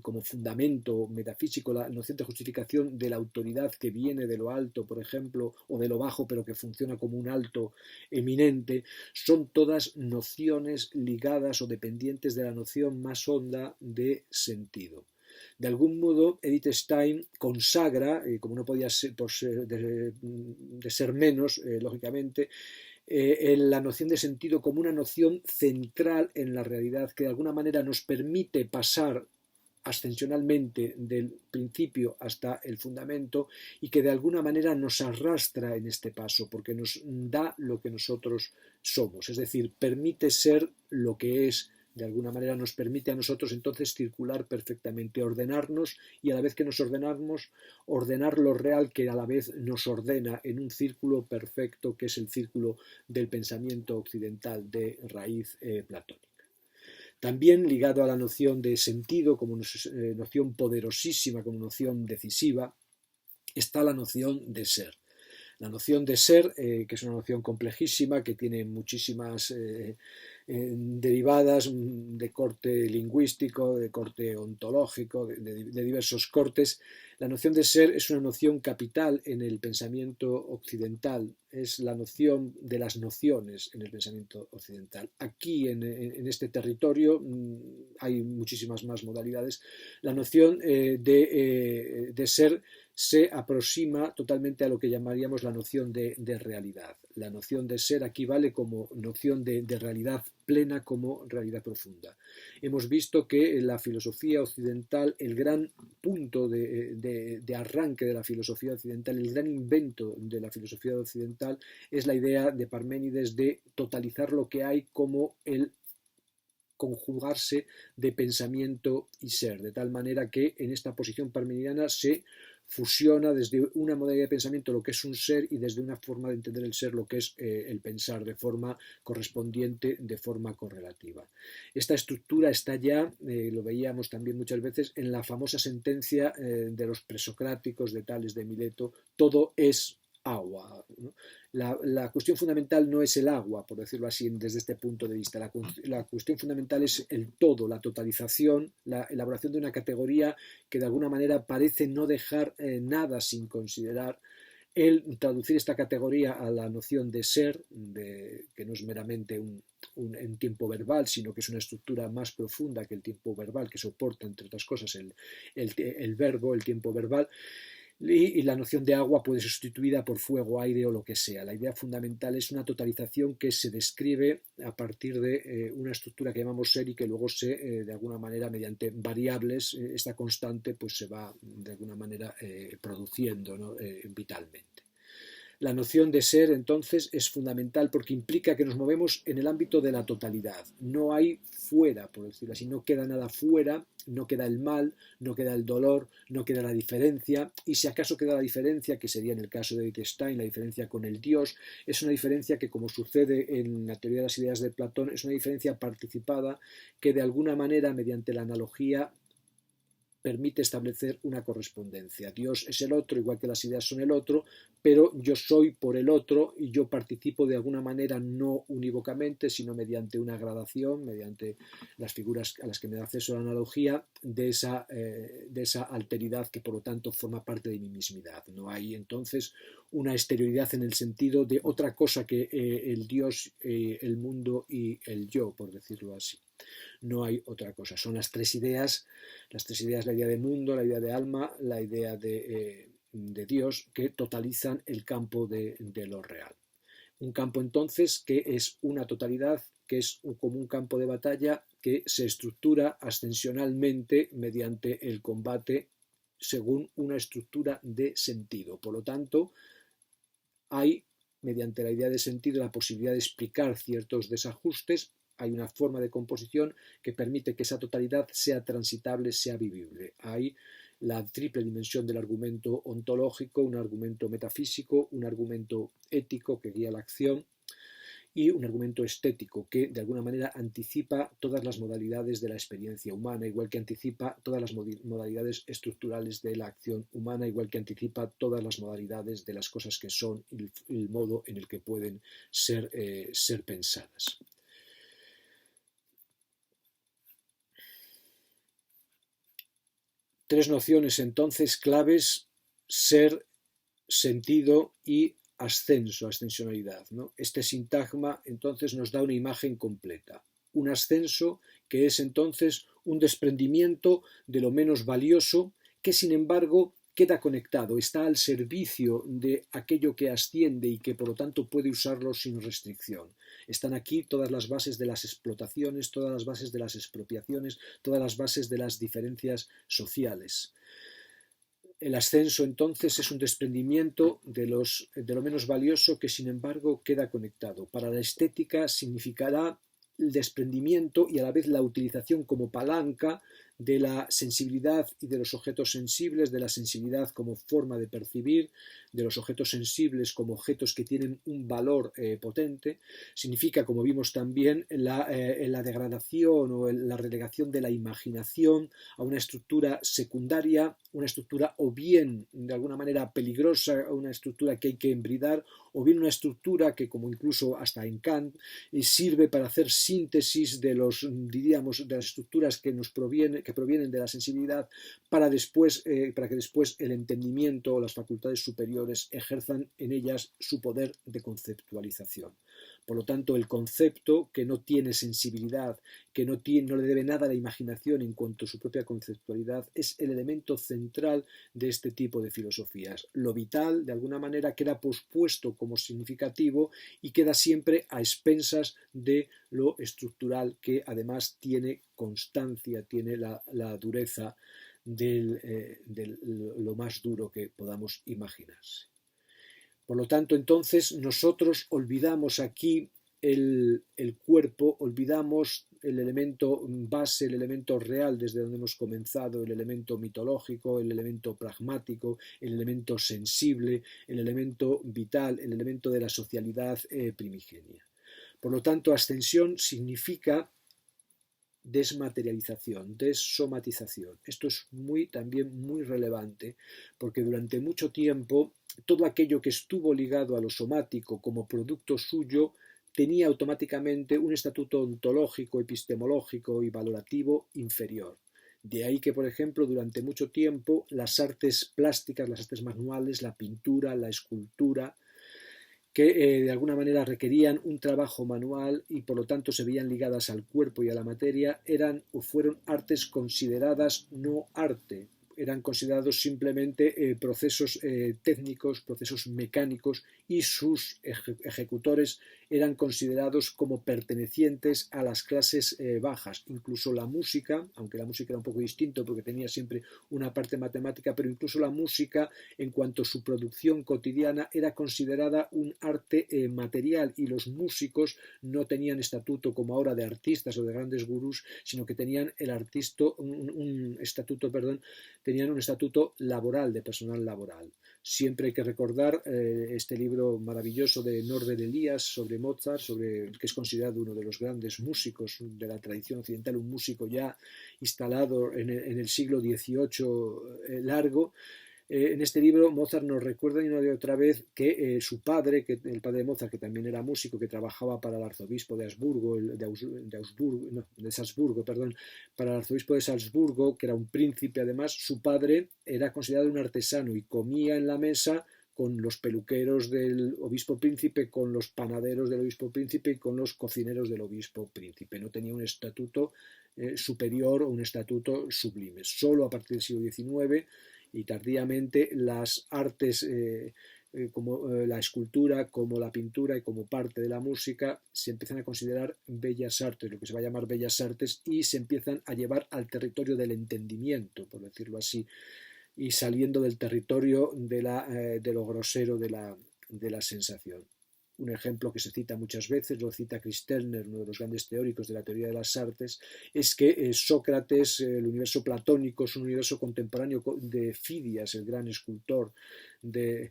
como fundamento metafísico, la noción de justificación de la autoridad que viene de lo alto, por ejemplo, o de lo bajo, pero que funciona como un alto eminente, son todas nociones ligadas o dependientes de la noción más honda de sentido. De algún modo, Edith Stein consagra, como no podía ser, de ser menos, lógicamente, la noción de sentido como una noción central en la realidad que de alguna manera nos permite pasar ascensionalmente del principio hasta el fundamento y que de alguna manera nos arrastra en este paso porque nos da lo que nosotros somos, es decir, permite ser lo que es. De alguna manera nos permite a nosotros entonces circular perfectamente, ordenarnos y a la vez que nos ordenamos, ordenar lo real que a la vez nos ordena en un círculo perfecto que es el círculo del pensamiento occidental de raíz platónica. También ligado a la noción de sentido como noción poderosísima, como noción decisiva, está la noción de ser. La noción de ser, que es una noción complejísima, que tiene muchísimas derivadas de corte lingüístico, de corte ontológico, de diversos cortes. La noción de ser es una noción capital en el pensamiento occidental, es la noción de las nociones en el pensamiento occidental. Aquí, en este territorio, hay muchísimas más modalidades. La noción de ser se aproxima totalmente a lo que llamaríamos la noción de realidad. La noción de ser aquí vale como noción de realidad plena, como realidad profunda. Hemos visto que en la filosofía occidental el gran punto de arranque de la filosofía occidental, el gran invento de la filosofía occidental es la idea de Parménides de totalizar lo que hay como el conjugarse de pensamiento y ser, de tal manera que en esta posición parmenidiana se fusiona desde una modalidad de pensamiento lo que es un ser y desde una forma de entender el ser lo que es el pensar de forma correspondiente, de forma correlativa. Esta estructura está ya, lo veíamos también muchas veces, en la famosa sentencia de los presocráticos de Tales de Mileto, todo es agua, ¿no? La cuestión fundamental no es el agua, por decirlo así, desde este punto de vista. La cuestión fundamental es el todo, la totalización, la elaboración de una categoría que de alguna manera parece no dejar nada sin considerar. El traducir esta categoría a la noción de ser, que no es meramente un tiempo verbal, sino que es una estructura más profunda que el tiempo verbal, que soporta, entre otras cosas, el verbo, el tiempo verbal. Y la noción de agua puede ser sustituida por fuego, aire o lo que sea. La idea fundamental es una totalización que se describe a partir de una estructura que llamamos ser y que luego de alguna manera, mediante variables, esta constante pues se va de alguna manera produciendo, ¿no?, vitalmente. La noción de ser, entonces, es fundamental porque implica que nos movemos en el ámbito de la totalidad. No hay fuera, por decirlo así, no queda nada fuera, no queda el mal, no queda el dolor, no queda la diferencia, y si acaso queda la diferencia, que sería en el caso de Wittgenstein, la diferencia con el Dios, es una diferencia que, como sucede en la teoría de las ideas de Platón, es una diferencia participada que de alguna manera, mediante la analogía, permite establecer una correspondencia. Dios es el otro, igual que las ideas son el otro, pero yo soy por el otro y yo participo de alguna manera no unívocamente, sino mediante una gradación, mediante las figuras a las que me da acceso la analogía, de esa alteridad que por lo tanto forma parte de mi mismidad. No hay entonces una exterioridad en el sentido de otra cosa que el Dios, el mundo y el yo, por decirlo así. No hay otra cosa. Son las tres ideas, la idea de mundo, la idea de alma, la idea de Dios, que totalizan el campo de lo real. Un campo entonces que es una totalidad, que es como un campo de batalla que se estructura ascensionalmente mediante el combate según una estructura de sentido. Por lo tanto, hay, mediante la idea de sentido, la posibilidad de explicar ciertos desajustes. Hay una forma de composición que permite que esa totalidad sea transitable, sea vivible. Hay la triple dimensión del argumento ontológico, un argumento metafísico, un argumento ético que guía la acción y un argumento estético que de alguna manera anticipa todas las modalidades de la experiencia humana, igual que anticipa todas las modalidades estructurales de la acción humana, igual que anticipa todas las modalidades de las cosas que son y el modo en el que pueden ser pensadas. Tres nociones entonces claves: ser, sentido y ascenso, ascensionalidad, ¿no? Este sintagma entonces nos da una imagen completa. Un ascenso que es entonces un desprendimiento de lo menos valioso que sin embargo queda conectado, está al servicio de aquello que asciende y que por lo tanto puede usarlo sin restricción. Están aquí todas las bases de las explotaciones, todas las bases de las expropiaciones, todas las bases de las diferencias sociales. El ascenso entonces es un desprendimiento de lo menos valioso que sin embargo queda conectado. Para la estética significará el desprendimiento y a la vez la utilización como palanca de la sensibilidad y de los objetos sensibles, de la sensibilidad como forma de percibir, de los objetos sensibles como objetos que tienen un valor potente. Significa, como vimos también, la degradación o la relegación de la imaginación a una estructura secundaria, una estructura o bien de alguna manera peligrosa, una estructura que hay que embridar, o bien una estructura que, como incluso hasta en Kant, sirve para hacer síntesis de diríamos, de las estructuras que provienen de la sensibilidad para que después el entendimiento o las facultades superiores ejerzan en ellas su poder de conceptualización. Por lo tanto, el concepto que no tiene sensibilidad, que no le debe nada a la imaginación en cuanto a su propia conceptualidad, es el elemento central de este tipo de filosofías. Lo vital, de alguna manera, queda pospuesto como significativo y queda siempre a expensas de lo estructural, que además tiene constancia, tiene la dureza de lo más duro que podamos imaginarse. Por lo tanto, entonces, nosotros olvidamos aquí el cuerpo, olvidamos el elemento base, el elemento real desde donde hemos comenzado, el elemento mitológico, el elemento pragmático, el elemento sensible, el elemento vital, el elemento de la socialidad primigenia. Por lo tanto, ascensión significa desmaterialización, desomatización. Esto es también muy relevante porque durante mucho tiempo todo aquello que estuvo ligado a lo somático como producto suyo tenía automáticamente un estatuto ontológico, epistemológico y valorativo inferior. De ahí que, por ejemplo, durante mucho tiempo las artes plásticas, las artes manuales, la pintura, la escultura, que de alguna manera requerían un trabajo manual y por lo tanto se veían ligadas al cuerpo y a la materia, eran o fueron artes consideradas no arte, eran considerados simplemente procesos técnicos, procesos mecánicos, y sus ejecutores eran considerados como pertenecientes a las clases bajas. Incluso la música, aunque la música era un poco distinto porque tenía siempre una parte matemática, pero incluso la música, en cuanto a su producción cotidiana, era considerada un arte material, y los músicos no tenían estatuto como ahora de artistas o de grandes gurús, sino que tenían tenían un estatuto laboral, de personal laboral. Siempre hay que recordar este libro maravilloso de Norbert Elias sobre Mozart, que es considerado uno de los grandes músicos de la tradición occidental, un músico ya instalado en el siglo XVIII largo. En este libro Mozart nos recuerda una y otra vez que su padre, el padre de Mozart, que también era músico, que trabajaba para el arzobispo de Salzburgo, para el arzobispo de Salzburgo, que era un príncipe además, su padre era considerado un artesano y comía en la mesa con los peluqueros del obispo príncipe, con los panaderos del obispo príncipe y con los cocineros del obispo príncipe. No tenía un estatuto superior o un estatuto sublime. Solo a partir del siglo XIX y tardíamente las artes como la escultura, como la pintura y como parte de la música, se empiezan a considerar bellas artes, lo que se va a llamar bellas artes, y se empiezan a llevar al territorio del entendimiento, por decirlo así, y saliendo del territorio de lo grosero de la sensación. Un ejemplo que se cita muchas veces, lo cita Christelner, uno de los grandes teóricos de la teoría de las artes, es que Sócrates, el universo platónico, es un universo contemporáneo de Fidias, el gran escultor del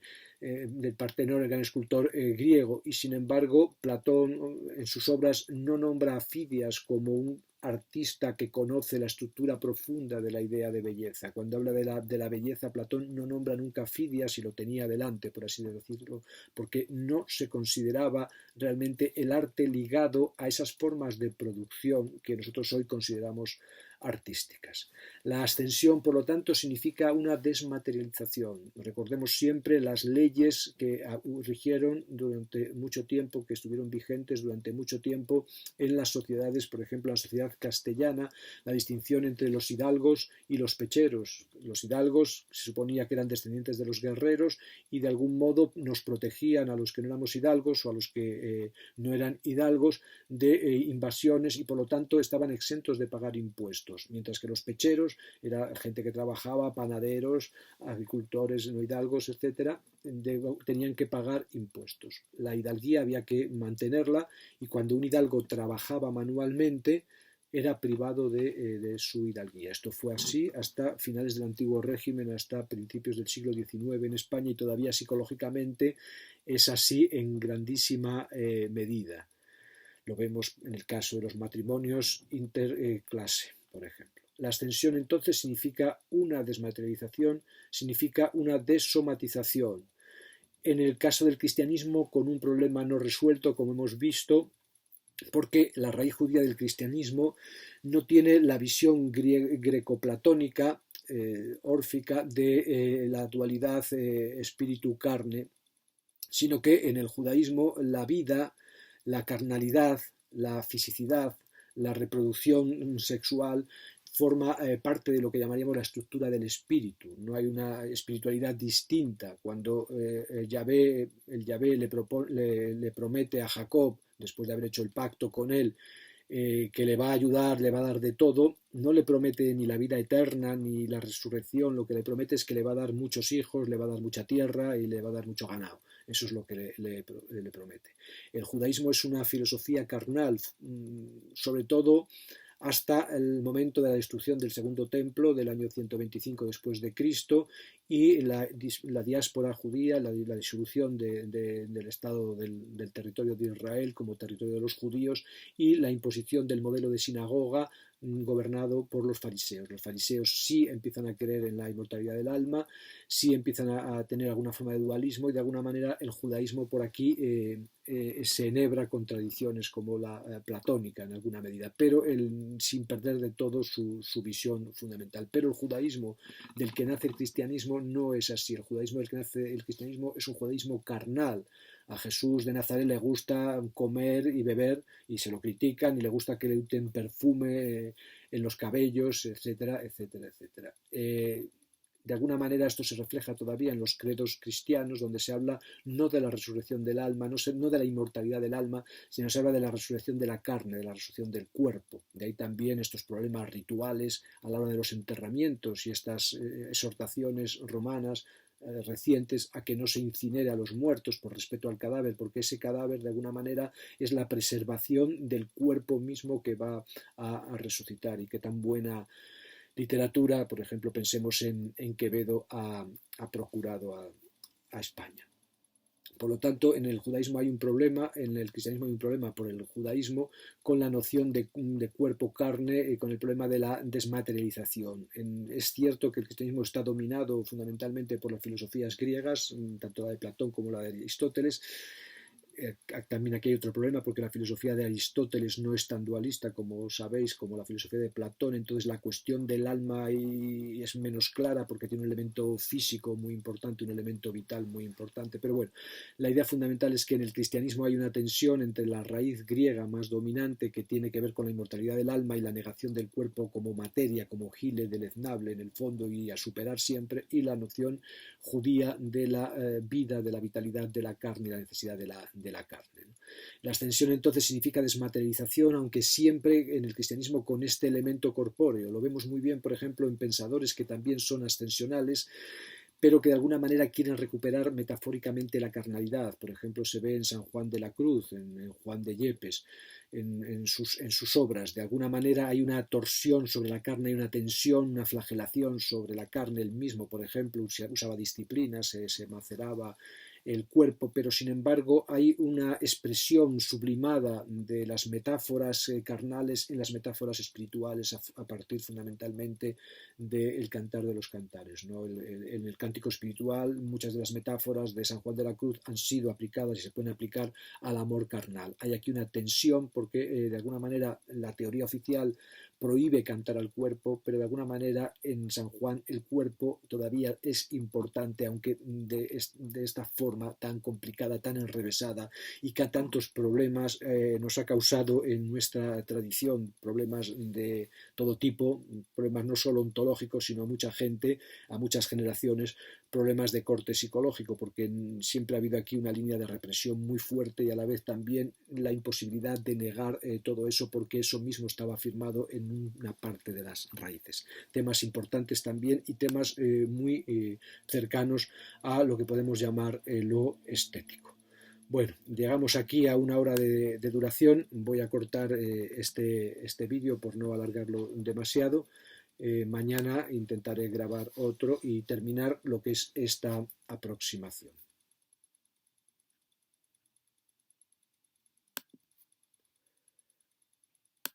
Partenón, el gran escultor griego, y sin embargo Platón en sus obras no nombra a Fidias como un artista que conoce la estructura profunda de la idea de belleza. Cuando habla de la belleza, Platón no nombra nunca a Fidias y lo tenía delante, por así decirlo, porque no se consideraba realmente el arte ligado a esas formas de producción que nosotros hoy consideramos artísticas. La ascensión, por lo tanto, significa una desmaterialización. Recordemos siempre las leyes que rigieron durante mucho tiempo, que estuvieron vigentes durante mucho tiempo en las sociedades, por ejemplo, en la sociedad castellana, la distinción entre los hidalgos y los pecheros. Los hidalgos se suponía que eran descendientes de los guerreros y de algún modo nos protegían a los que no éramos hidalgos o a los que no eran hidalgos de invasiones y por lo tanto estaban exentos de pagar impuestos, mientras que los pecheros era gente que trabajaba, panaderos, agricultores no hidalgos, etcétera, tenían que pagar impuestos. La hidalguía había que mantenerla y cuando un hidalgo trabajaba manualmente era privado de su hidalguía. Esto fue así hasta finales del antiguo régimen, hasta principios del siglo XIX en España y todavía psicológicamente es así en grandísima medida. Lo vemos en el caso de los matrimonios interclase, por ejemplo. La ascensión entonces significa una desmaterialización, significa una desomatización. En el caso del cristianismo, con un problema no resuelto, como hemos visto, porque la raíz judía del cristianismo no tiene la visión grecoplatónica, órfica, de la dualidad espíritu-carne, sino que en el judaísmo la vida, la carnalidad, la fisicidad, la reproducción sexual forma parte de lo que llamaríamos la estructura del espíritu. No hay una espiritualidad distinta. Cuando el Yahvé le promete a Jacob, después de haber hecho el pacto con él, que le va a ayudar, le va a dar de todo, no le promete ni la vida eterna ni la resurrección, lo que le promete es que le va a dar muchos hijos, le va a dar mucha tierra y le va a dar mucho ganado. Eso es lo que le promete. El judaísmo es una filosofía carnal, sobre todo hasta el momento de la destrucción del segundo templo del año 125 después de Cristo y la diáspora judía, la disolución del Estado del territorio de Israel como territorio de los judíos y la imposición del modelo de sinagoga gobernado por los fariseos. Los fariseos sí empiezan a creer en la inmortalidad del alma, sí empiezan a tener alguna forma de dualismo y de alguna manera el judaísmo por aquí se enhebra con tradiciones como la platónica en alguna medida, pero sin perder de todo su visión fundamental. Pero el judaísmo del que nace el cristianismo no es así. El judaísmo del que nace el cristianismo es un judaísmo carnal. A Jesús de Nazaret le gusta comer y beber y se lo critican y le gusta que le unten perfume en los cabellos, etcétera, etcétera, etcétera. De alguna manera esto se refleja todavía en los credos cristianos, donde se habla no de la resurrección del alma, no de la inmortalidad del alma, sino se habla de la resurrección de la carne, de la resurrección del cuerpo. De ahí también estos problemas rituales a la hora de los enterramientos y estas exhortaciones romanas recientes a que no se incinere a los muertos por respeto al cadáver, porque ese cadáver de alguna manera es la preservación del cuerpo mismo que va a resucitar y que tan buena literatura, por ejemplo, pensemos en Quevedo, ha procurado a España. Por lo tanto, en el judaísmo hay un problema, en el cristianismo hay un problema por el judaísmo con la noción de cuerpo-carne y con el problema de la desmaterialización. Es cierto que el cristianismo está dominado fundamentalmente por las filosofías griegas, tanto la de Platón como la de Aristóteles, También aquí hay otro problema porque la filosofía de Aristóteles no es tan dualista como sabéis, como la filosofía de Platón, entonces la cuestión del alma ahí es menos clara porque tiene un elemento físico muy importante, un elemento vital muy importante, pero bueno, la idea fundamental es que en el cristianismo hay una tensión entre la raíz griega más dominante que tiene que ver con la inmortalidad del alma y la negación del cuerpo como materia, como gile, deleznable en el fondo y a superar siempre, y la noción judía de la vida, de la vitalidad de la carne y la necesidad de la carne. ¿No? La ascensión entonces significa desmaterialización, aunque siempre en el cristianismo con este elemento corpóreo. Lo vemos muy bien, por ejemplo, en pensadores que también son ascensionales, pero que de alguna manera quieren recuperar metafóricamente la carnalidad. Por ejemplo, se ve en San Juan de la Cruz, en Juan de Yepes, en sus obras. De alguna manera hay una torsión sobre la carne, hay una tensión, una flagelación sobre la carne. Él mismo, por ejemplo, usaba disciplinas, se maceraba el cuerpo, pero sin embargo hay una expresión sublimada de las metáforas carnales en las metáforas espirituales a partir fundamentalmente del Cantar de los Cantares. ¿No? En el cántico espiritual muchas de las metáforas de San Juan de la Cruz han sido aplicadas y se pueden aplicar al amor carnal. Hay aquí una tensión porque de alguna manera la teoría oficial prohíbe cantar al cuerpo, pero de alguna manera en San Juan el cuerpo todavía es importante, aunque de esta forma tan complicada, tan enrevesada y que a tantos problemas nos ha causado en nuestra tradición, problemas de todo tipo, problemas no solo ontológicos, sino a mucha gente, a muchas generaciones, problemas de corte psicológico, porque siempre ha habido aquí una línea de represión muy fuerte y a la vez también la imposibilidad de negar todo eso porque eso mismo estaba afirmado en una parte de las raíces. Temas importantes también y temas muy cercanos a lo que podemos llamar lo estético. Bueno, llegamos aquí a una hora de duración. Voy a cortar este vídeo por no alargarlo demasiado. Mañana intentaré grabar otro y terminar lo que es esta aproximación.